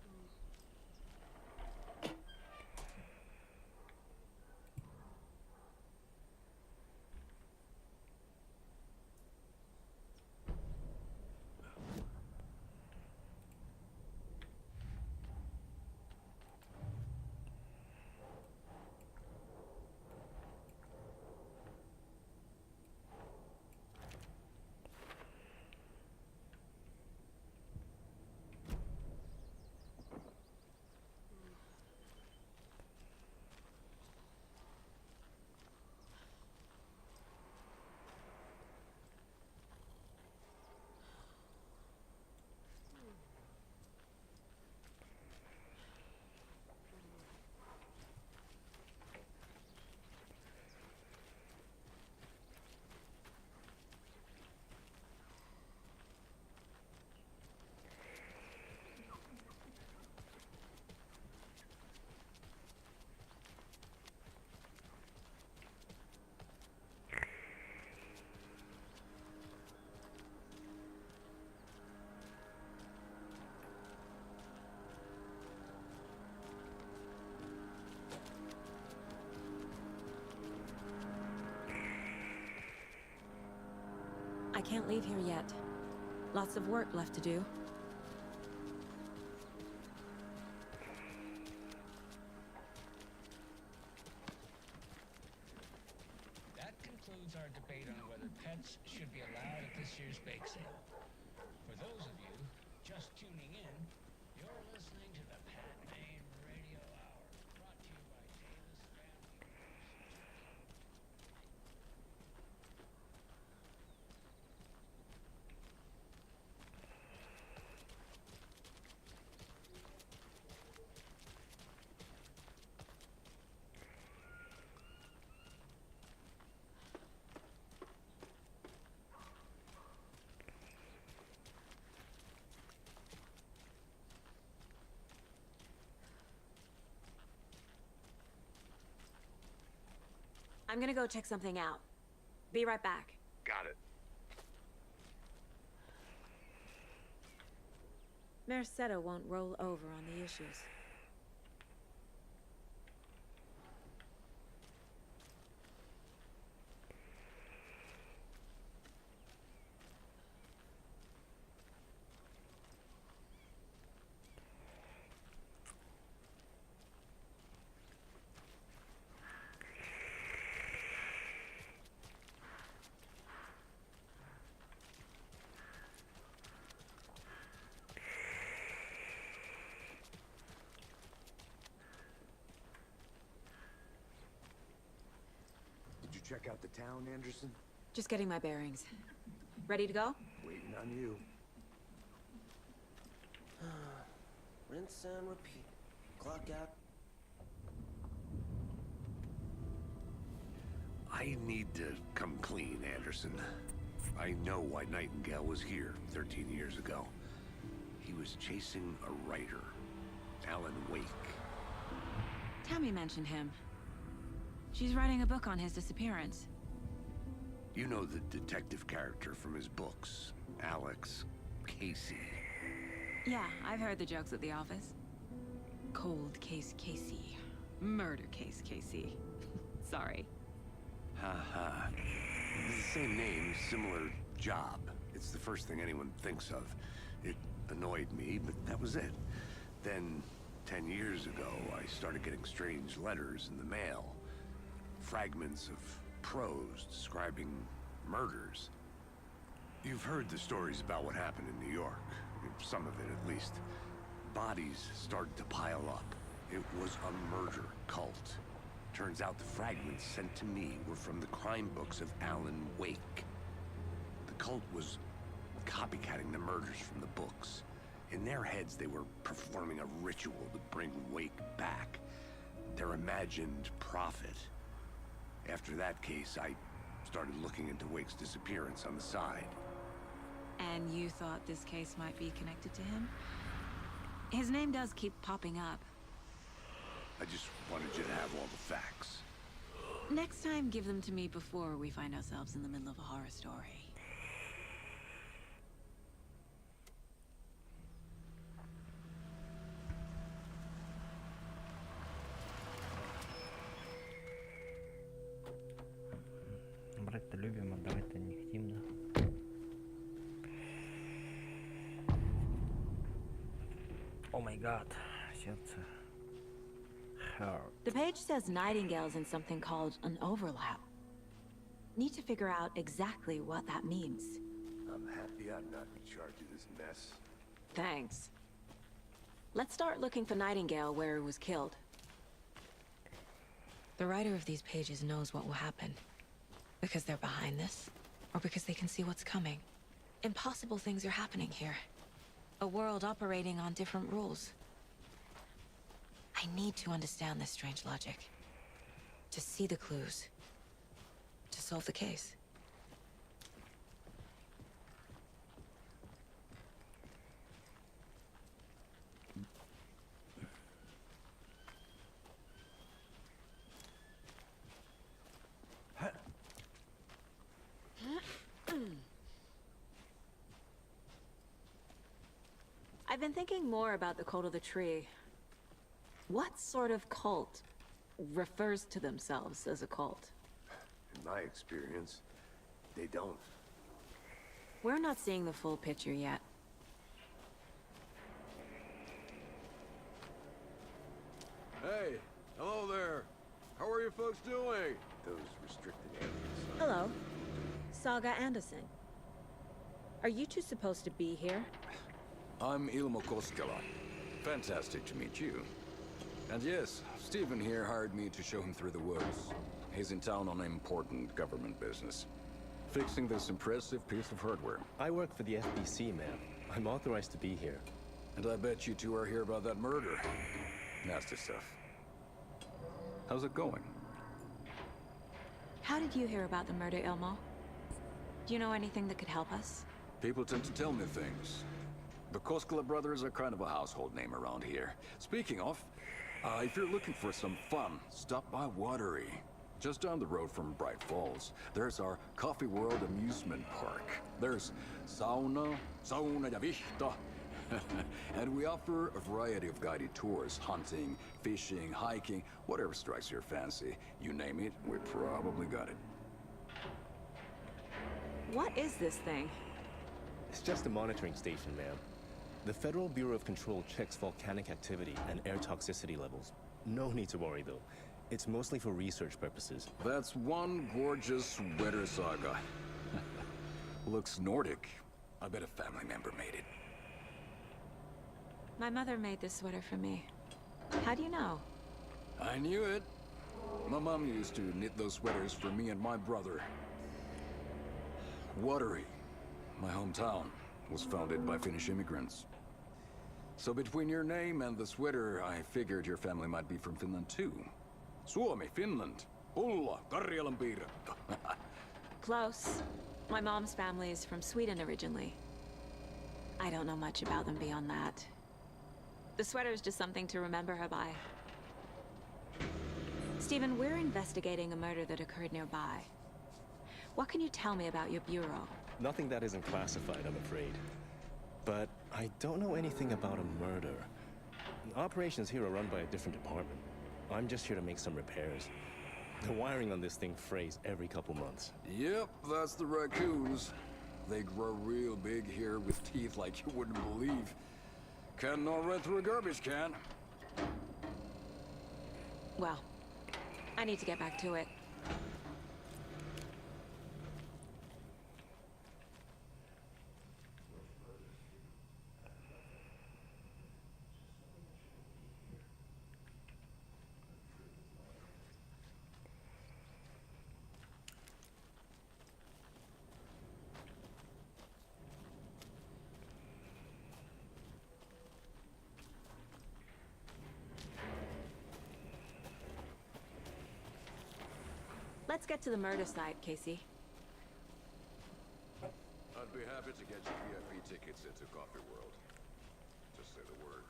can't leave here yet. Lots of work left to do. That concludes our debate on whether pets should be allowed at this year's bake sale. For those of you just tuning in, you're listening to the Pat Maine Radio Hour, brought to you by Davis Family. I'm gonna go check something out. Be right back. Got it. Merceda won't roll over on the issues. Check out the town, Anderson? Just getting my bearings. Ready to go? Waiting on you. Rinse and repeat. Clock out. I need to come clean, Anderson. I know why Nightingale was here 13 years ago. He was chasing a writer, Alan Wake. Tammy mentioned him. She's writing a book on his disappearance. You know the detective character from his books, Alex Casey. Yeah, I've heard the jokes at the office. Cold case Casey. Murder case Casey. Sorry. Ha ha. The same name, similar job. It's the first thing anyone thinks of. It annoyed me, but that was it. Then, 10 years ago, I started getting strange letters in the mail. Fragments of prose describing murders. You've heard the stories about what happened in New York. Some of it, at least. Bodies started to pile up. It was a murder cult. Turns out the fragments sent to me were from the crime books of Alan Wake. The cult was copycatting the murders from the books. In their heads, they were performing a ritual to bring Wake back. Their imagined prophet. After that case, I started looking into Wake's disappearance on the side. And you thought this case might be connected to him? His name does keep popping up. I just wanted you to have all the facts. Next time, give them to me before we find ourselves in the middle of a horror story. Брать-то любим, отдавать-то не хотим, да? О май гад, сердце. Heart. The page says Nightingale's in something called an overlap. Need to figure out exactly what that means. I'm happy I'm not in charge of this mess. Thanks. Let's start looking for Nightingale where he was killed. The writer of these pages knows what will happen. Because they're behind this, or because they can see what's coming. Impossible things are happening here. A world operating on different rules. I need to understand this strange logic. To see the clues. To solve the case. I've been thinking more about the Cult of the Tree. What sort of cult refers to themselves as a cult? In my experience, they don't. We're not seeing the full picture yet. Hey, hello there. How are you folks doing? Those restricted areas. Hello. Saga Anderson. Are you two supposed to be here? I'm Ilmo Koskela. Fantastic to meet you. And yes, Stephen here hired me to show him through the woods. He's in town on important government business. Fixing this impressive piece of hardware. I work for the FBC, ma'am. I'm authorized to be here. And I bet you two are here about that murder. Nasty stuff. How's it going? How did you hear about the murder, Ilmo? Do you know anything that could help us? People tend to tell me things. The Koskela brothers are kind of a household name around here. Speaking of, if you're looking for some fun, stop by Watery. Just down the road from Bright Falls, there's our Coffee World amusement park. There's sauna ja vihta. And we offer a variety of guided tours, hunting, fishing, hiking, whatever strikes your fancy. You name it, we probably got it. What is this thing? It's just a monitoring station, ma'am. The Federal Bureau of Control checks volcanic activity and air toxicity levels. No need to worry, though. It's mostly for research purposes. That's one gorgeous sweater, Saga. Looks Nordic. I bet a family member made it. My mother made this sweater for me. How do you know? I knew it. My mom used to knit those sweaters for me and my brother. Watery, my hometown, was founded by Finnish immigrants. So between your name and the sweater, I figured your family might be from Finland too. Suomi, Finland. Ulla, Karjalan piirakka. Close. My mom's family is from Sweden originally. I don't know much about them beyond that. The sweater is just something to remember her by. Stephen, we're investigating a murder that occurred nearby. What can you tell me about your bureau? Nothing that isn't classified, I'm afraid. But I don't know anything about a murder. Operations here are run by a different department. I'm just here to make some repairs. The wiring on this thing frays every couple months. Yep, that's the raccoons. They grow real big here with teeth like you wouldn't believe. Can not run through a garbage can. Well, I need to get back to it. Let's get to the murder site, Casey. I'd be happy to get you VIP tickets into Coffee World. Just say the word.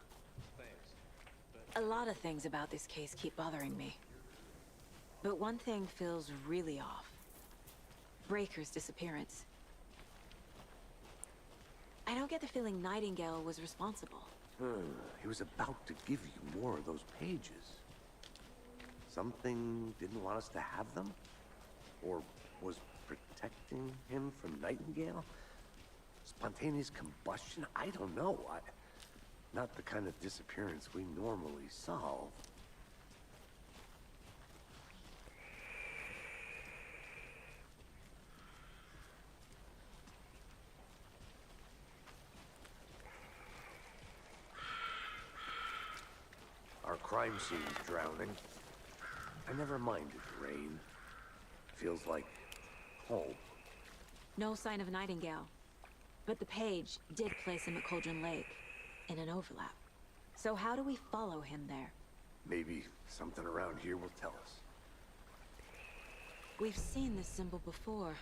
Thanks. A lot of things about this case keep bothering me. But one thing feels really off. Breaker's disappearance. I don't get the feeling Nightingale was responsible. He was about to give you more of those pages. Something didn't want us to have them? Or was protecting him from Nightingale? Spontaneous combustion? I don't know. Not the kind of disappearance we normally solve. Our crime scene's drowning. I never minded rain. Feels like home. No sign of Nightingale. But the page did place him at Cauldron Lake, in an overlap. So how do we follow him there? Maybe something around here will tell us. We've seen this symbol before.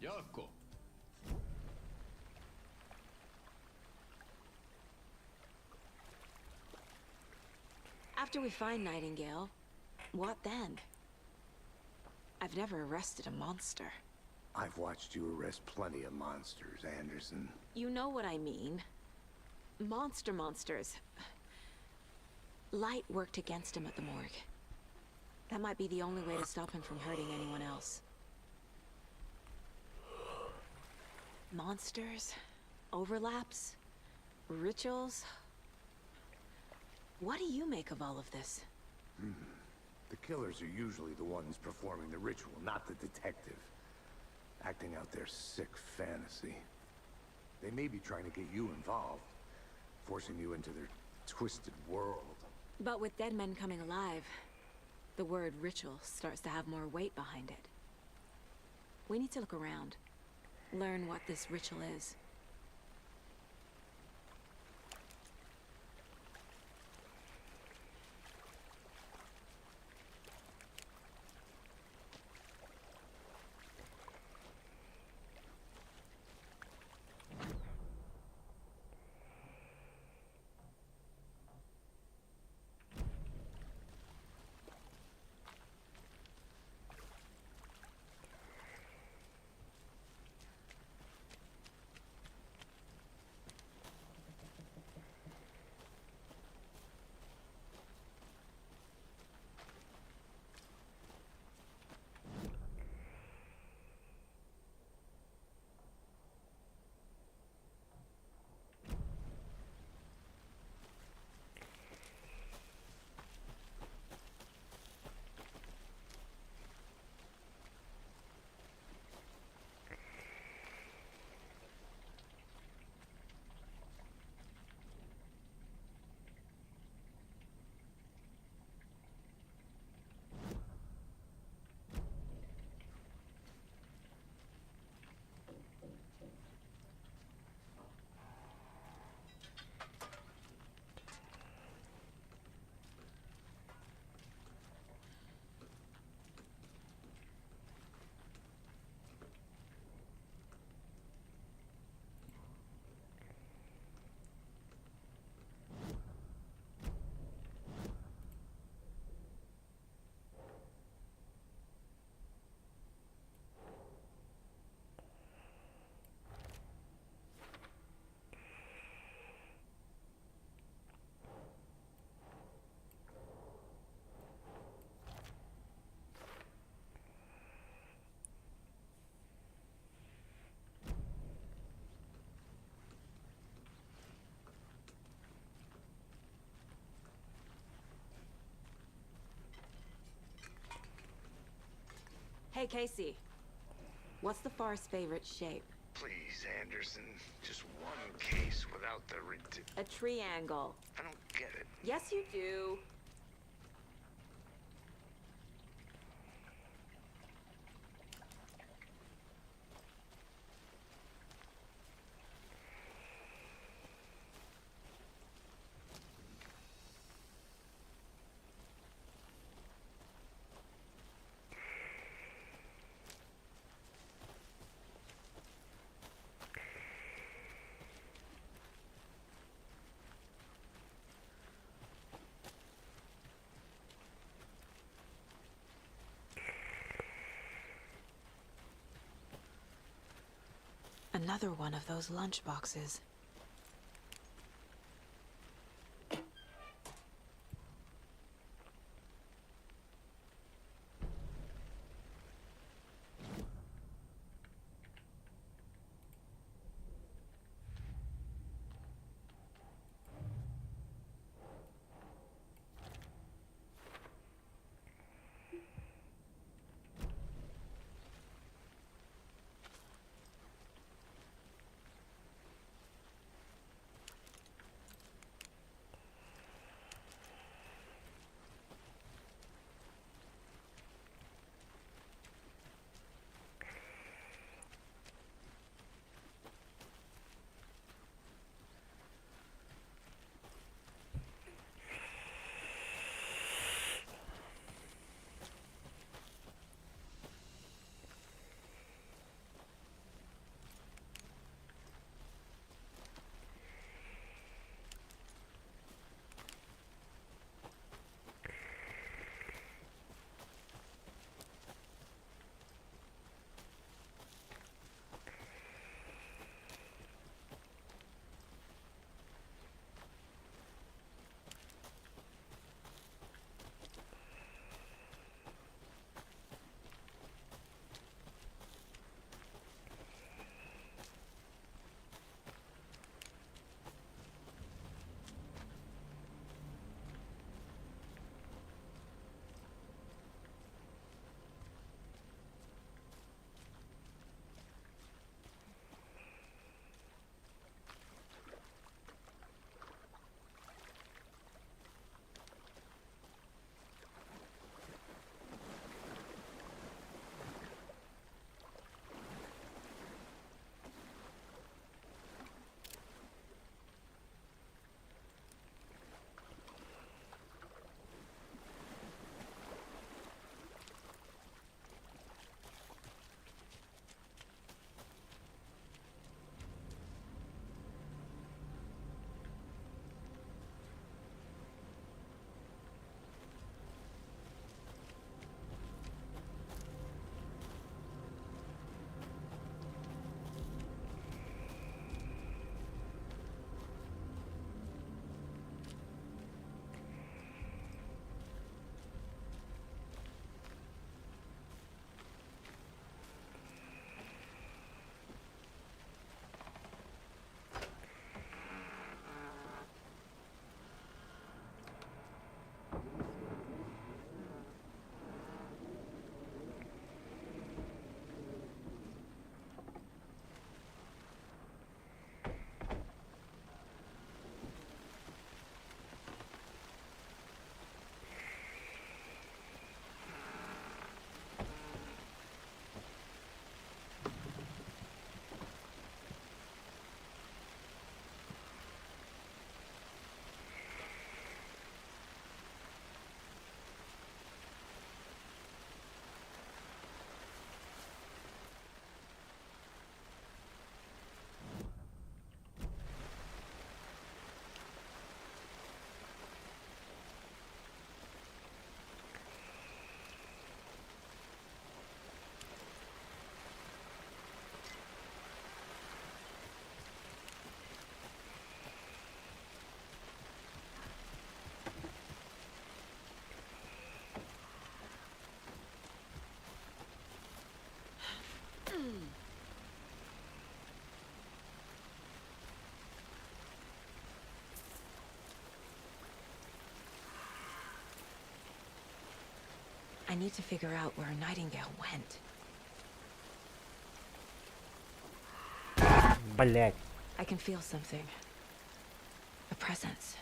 Jaakko. After we find Nightingale, what then? I've never arrested a monster. I've watched you arrest plenty of monsters, Anderson. You know what I mean. Monsters. Light worked against him at the morgue. That might be the only way to stop him from hurting anyone else. Monsters? Overlaps? Rituals? What do you make of all of this? The killers are usually the ones performing the ritual, not the detective. Acting out their sick fantasy. They may be trying to get you involved, forcing you into their twisted world. But with dead men coming alive, the word ritual starts to have more weight behind it. We need to look around, learn what this ritual is. Hey, Casey. What's the Forest's favorite shape? Please, Anderson. Just one case without the A triangle. I don't get it. Yes, you do. Another one of those lunch boxes. I need to figure out where Nightingale went. Блять. I can feel something. A presence.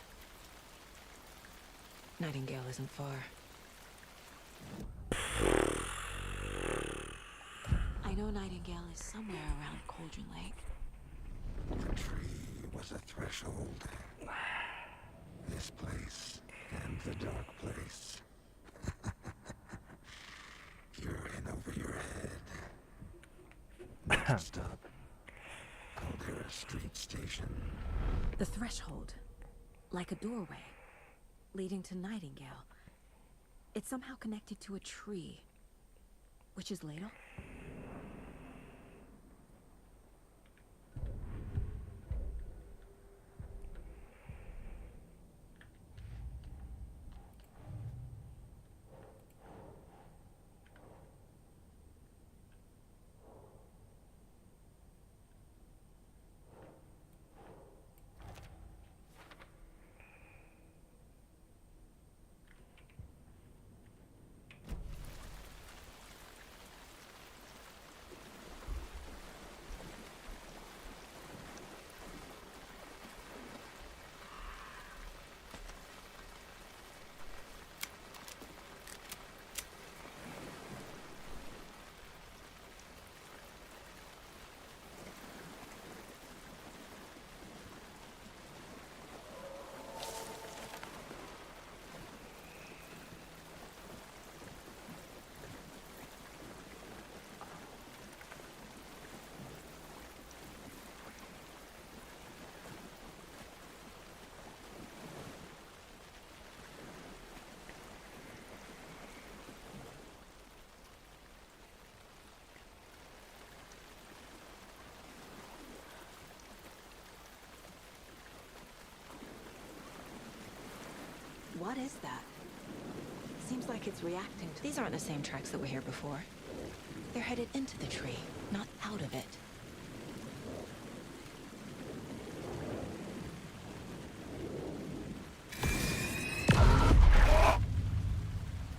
Nightingale isn't far. I know Nightingale is somewhere around Cauldron Lake. The tree was a threshold. This place and the dark place. You're in over your head. Next stop. Caldera Street Station. The threshold. Like a doorway. Leading to Nightingale. It's somehow connected to a tree. Witch's Ladle? What is that? Seems like it's reacting to... These aren't the same tracks that were here before. They're headed into the tree, not out of it.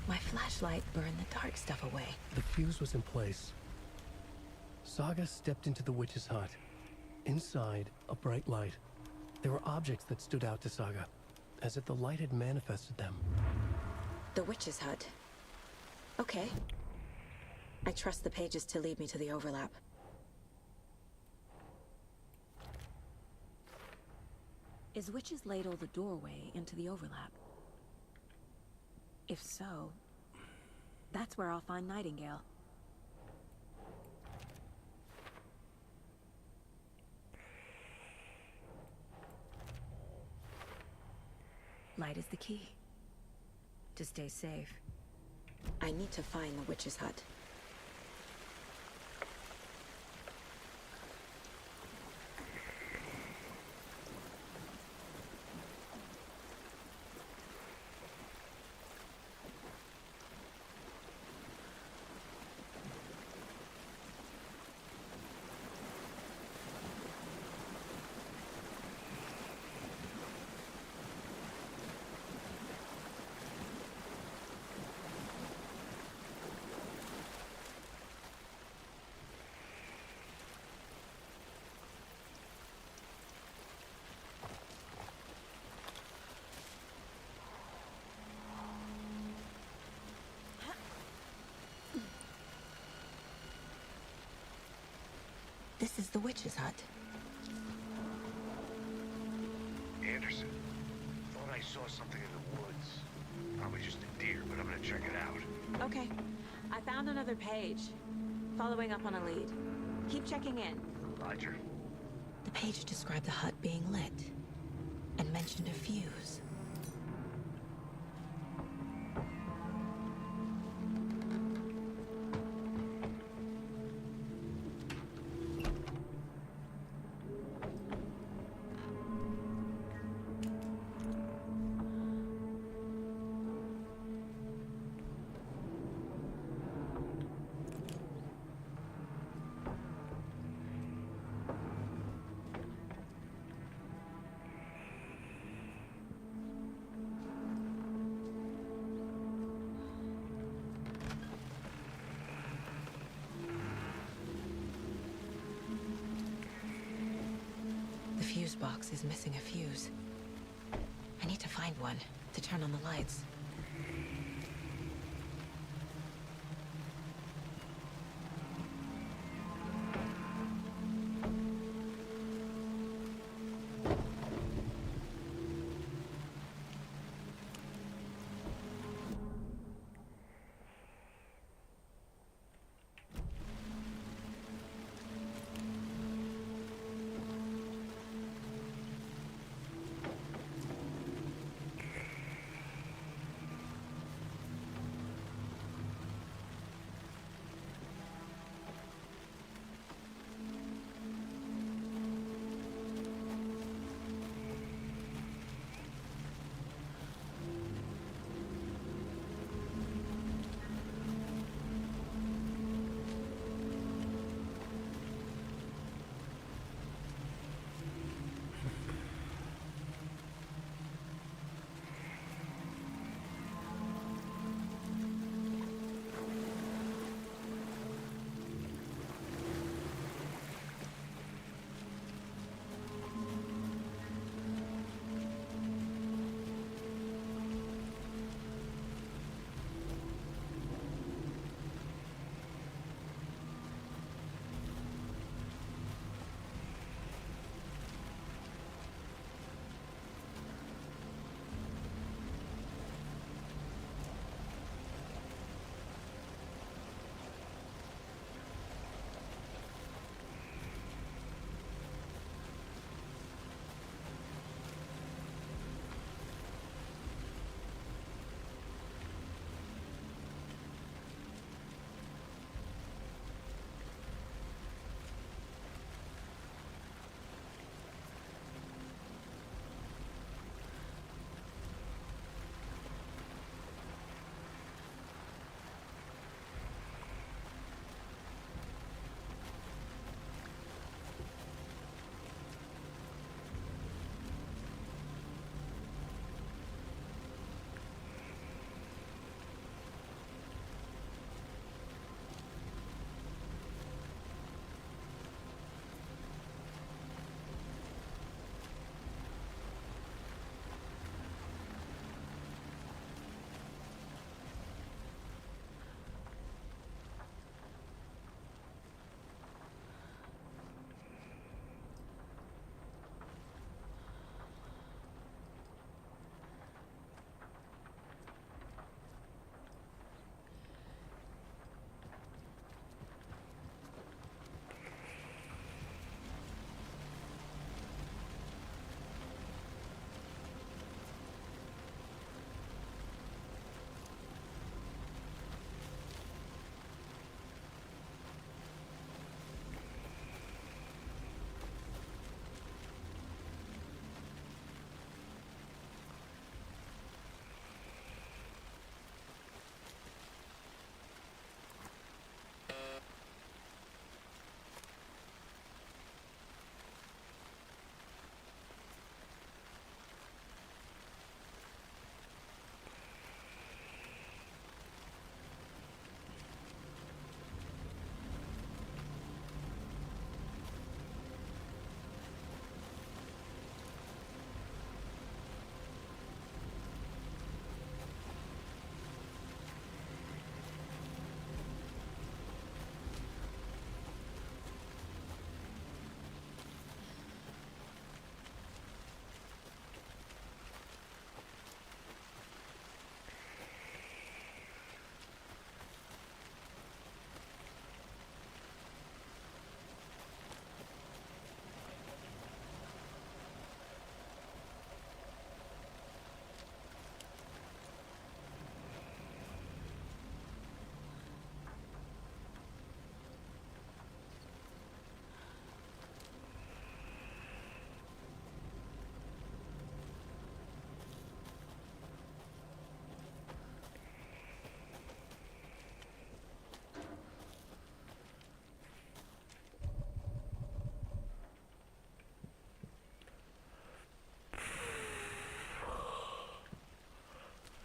My flashlight burned the dark stuff away. The fuse was in place. Saga stepped into the witch's hut. Inside, a bright light. There were objects that stood out to Saga, as if the light had manifested them. The witch's hut. Okay. I trust the pages to lead me to the overlap. Is Witch's Ladle the doorway into the overlap? If so, that's where I'll find Nightingale. Light is the key. To stay safe. I need to find the witch's hut. This is the witch's hut. Anderson, thought I saw something in the woods. Probably just a deer, but I'm gonna check it out. Okay. I found another page. Following up on a lead. Keep checking in. Roger. The page described the hut being lit. And mentioned a fuse. fuse box is missing a fuse. I need to find one to turn on the lights.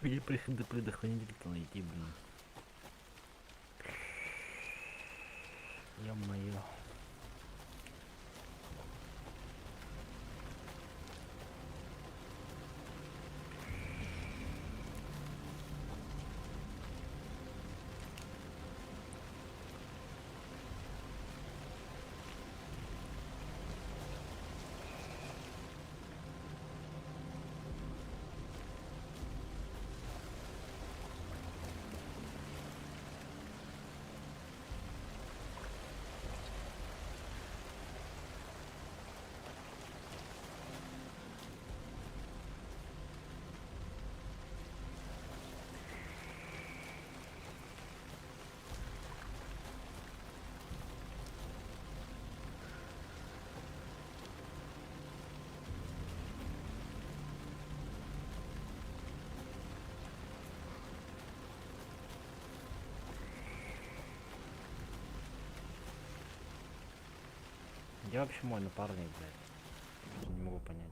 Или предохранитель-то найти, блин. Ё-моё. Где вообще мой напарник, блядь? Не могу понять.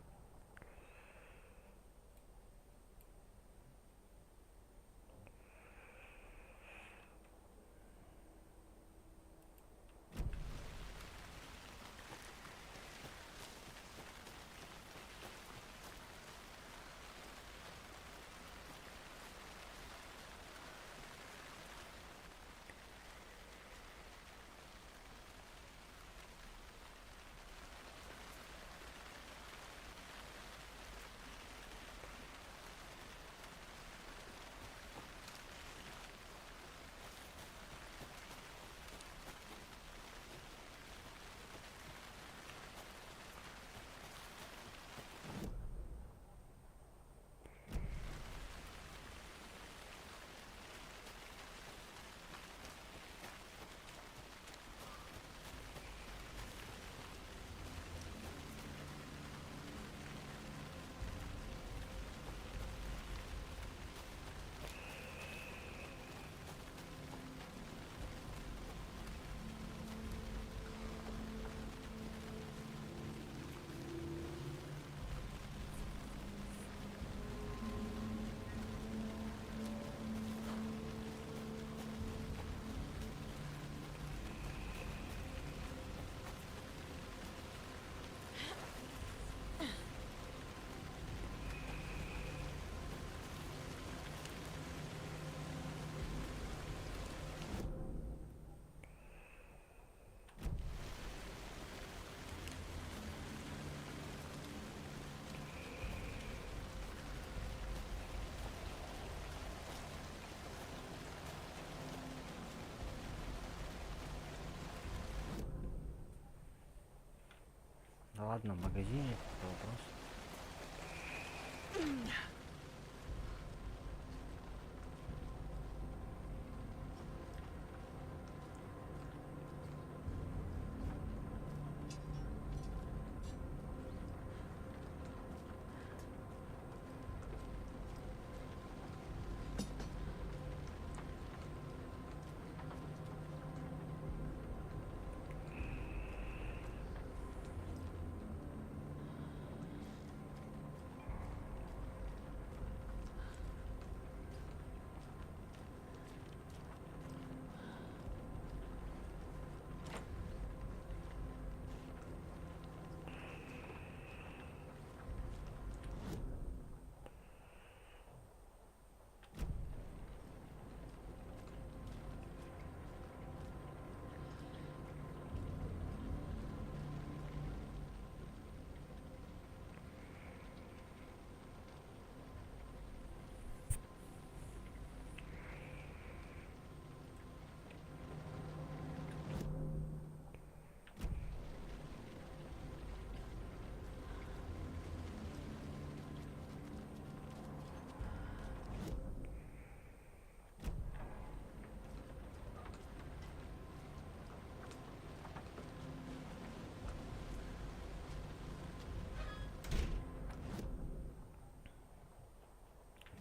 Да ладно, в магазине, какой вопрос?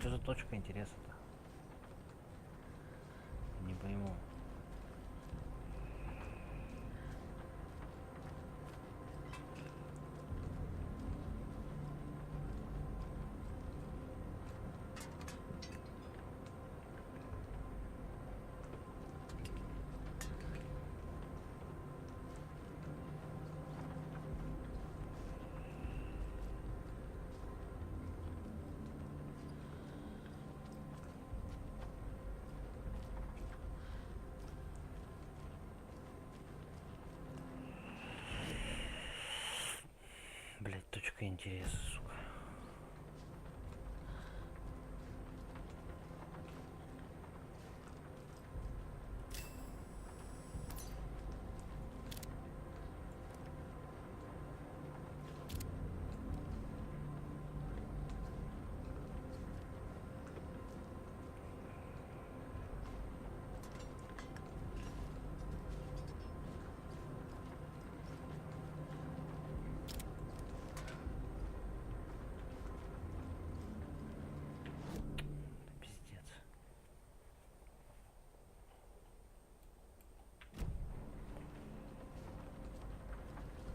Что за точка интереса-то? Не пойму. Блять, точка интереса, сука.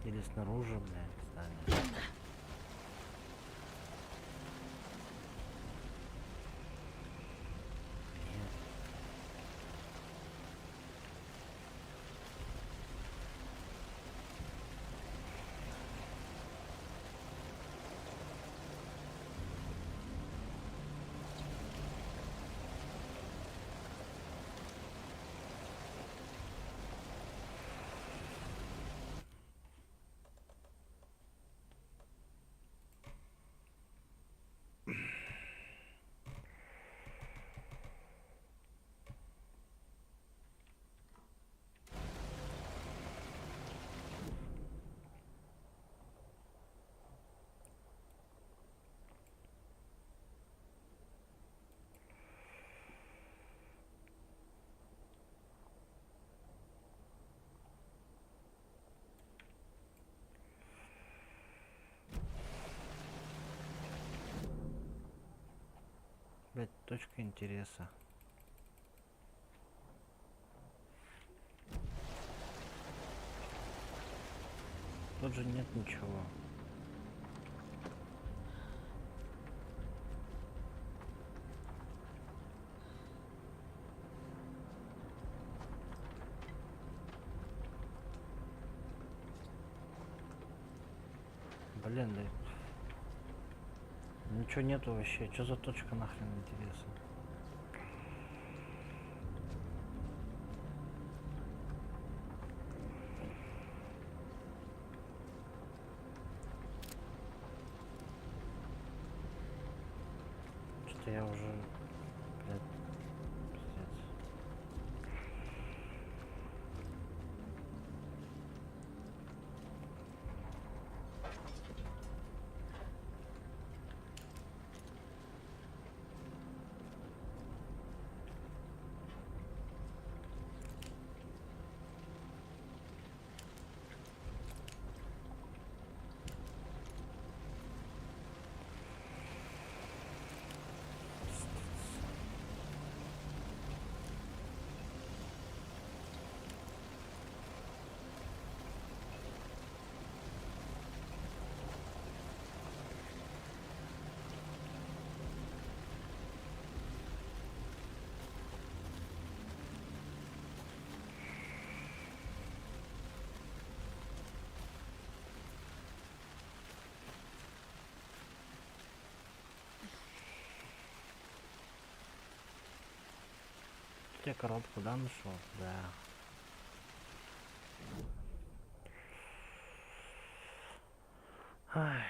Или снаружи, блядь, здания. Блять, точка интереса. Тут же нет ничего. Блин, да. Ничего нету вообще. Что за точка нахрен интереса? Что-то я уже, блядь, пиздец. Я коробку, да, нашел? Да. Ай.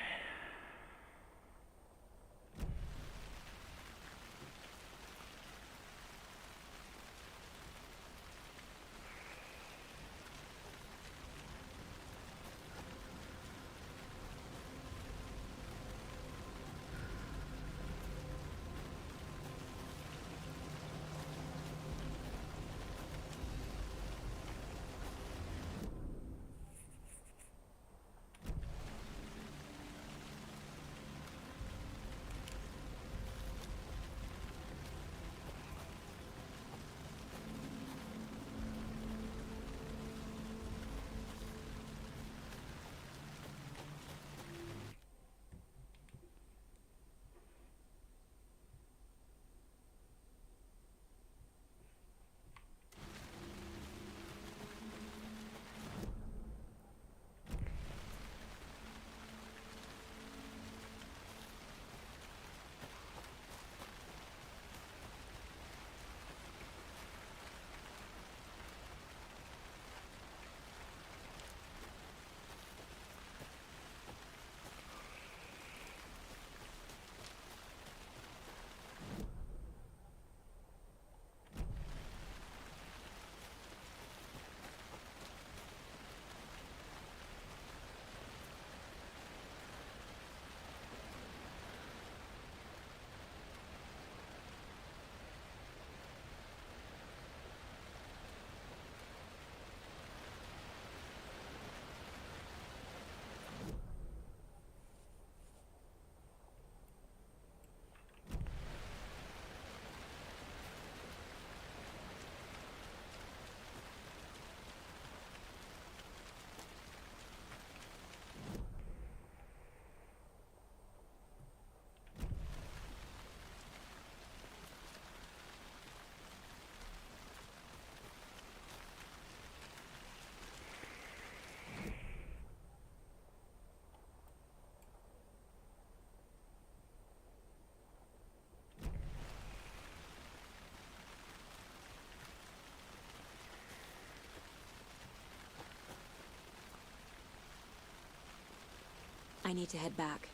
I need to head back.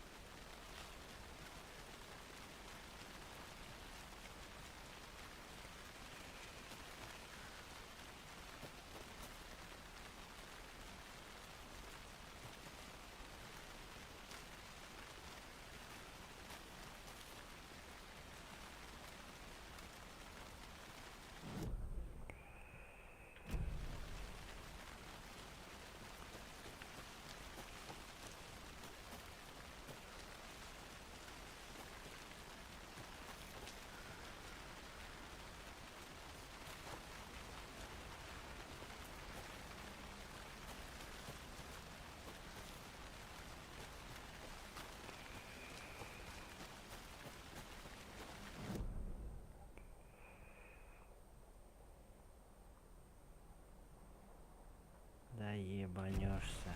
Да ебанешься.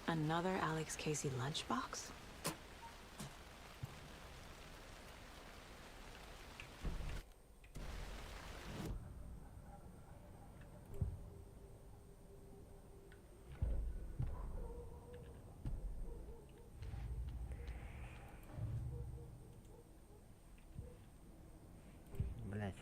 Another Alex Casey lunchbox? Блять.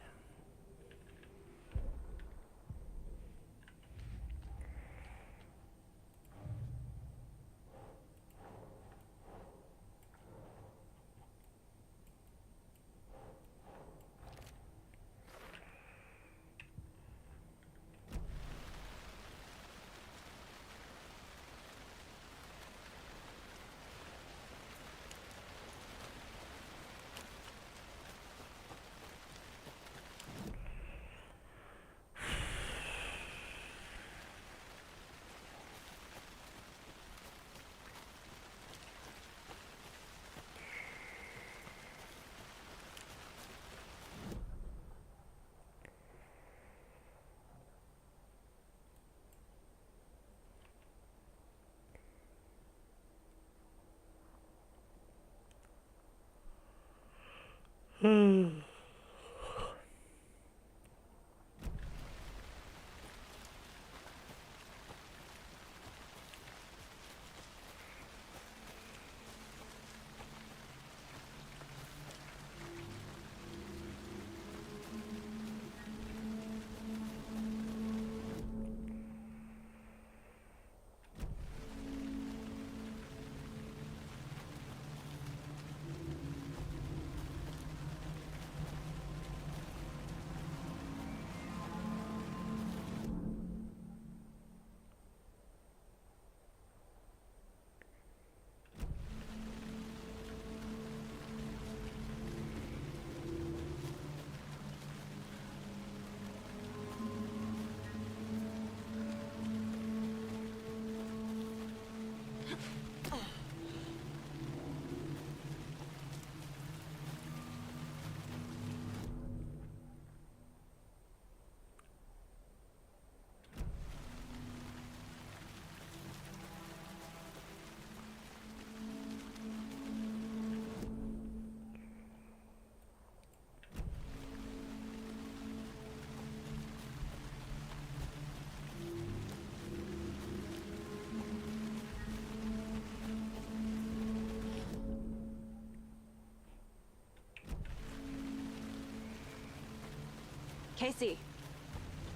Casey,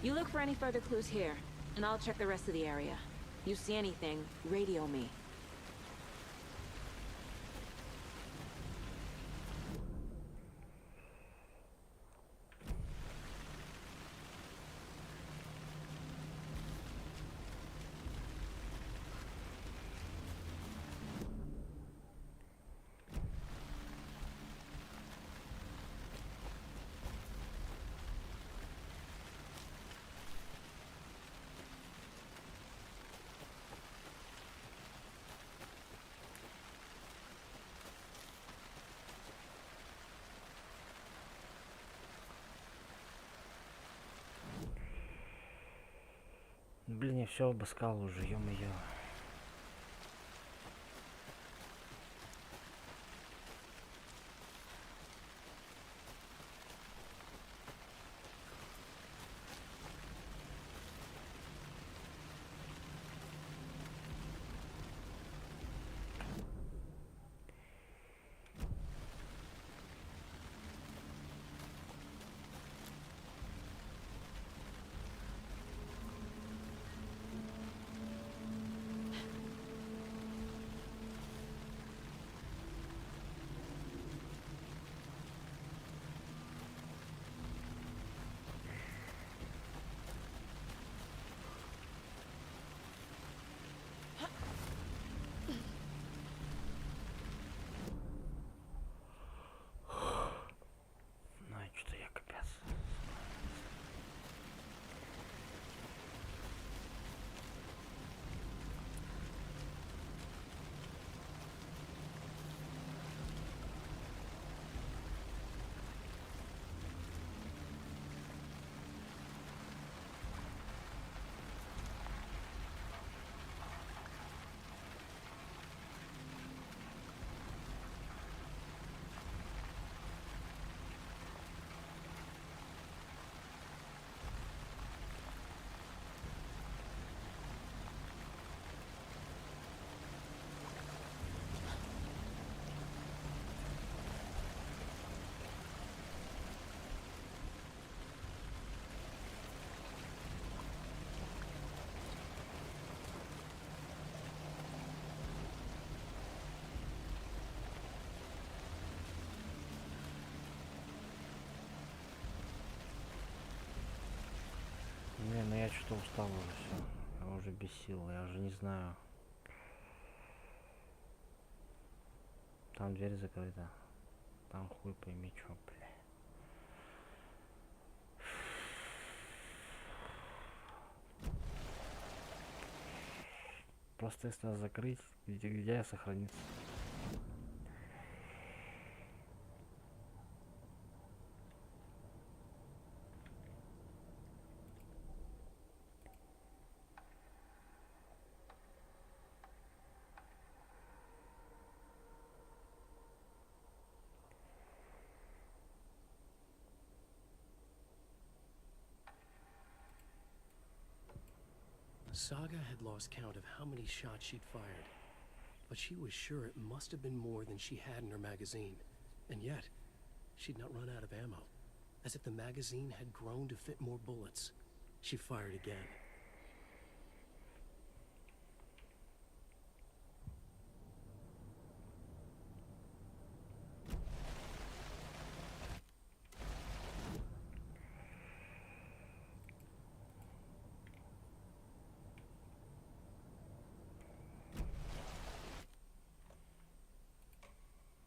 you look for any further clues here, and I'll check the rest of the area. You see anything, radio me. Блин, я все обыскал уже, ё-моё. Знаю, что я капец. Не, ну я что-то устал уже все. Я уже без сил, я уже не знаю. Там дверь закрыта. Там хуй пойми чё, бля. Просто если нас закрыть, где я сохраниться? Saga had lost count of how many shots she'd fired, but she was sure it must have been more than she had in her magazine. And yet, she'd not run out of ammo. As if the magazine had grown to fit more bullets. She fired again.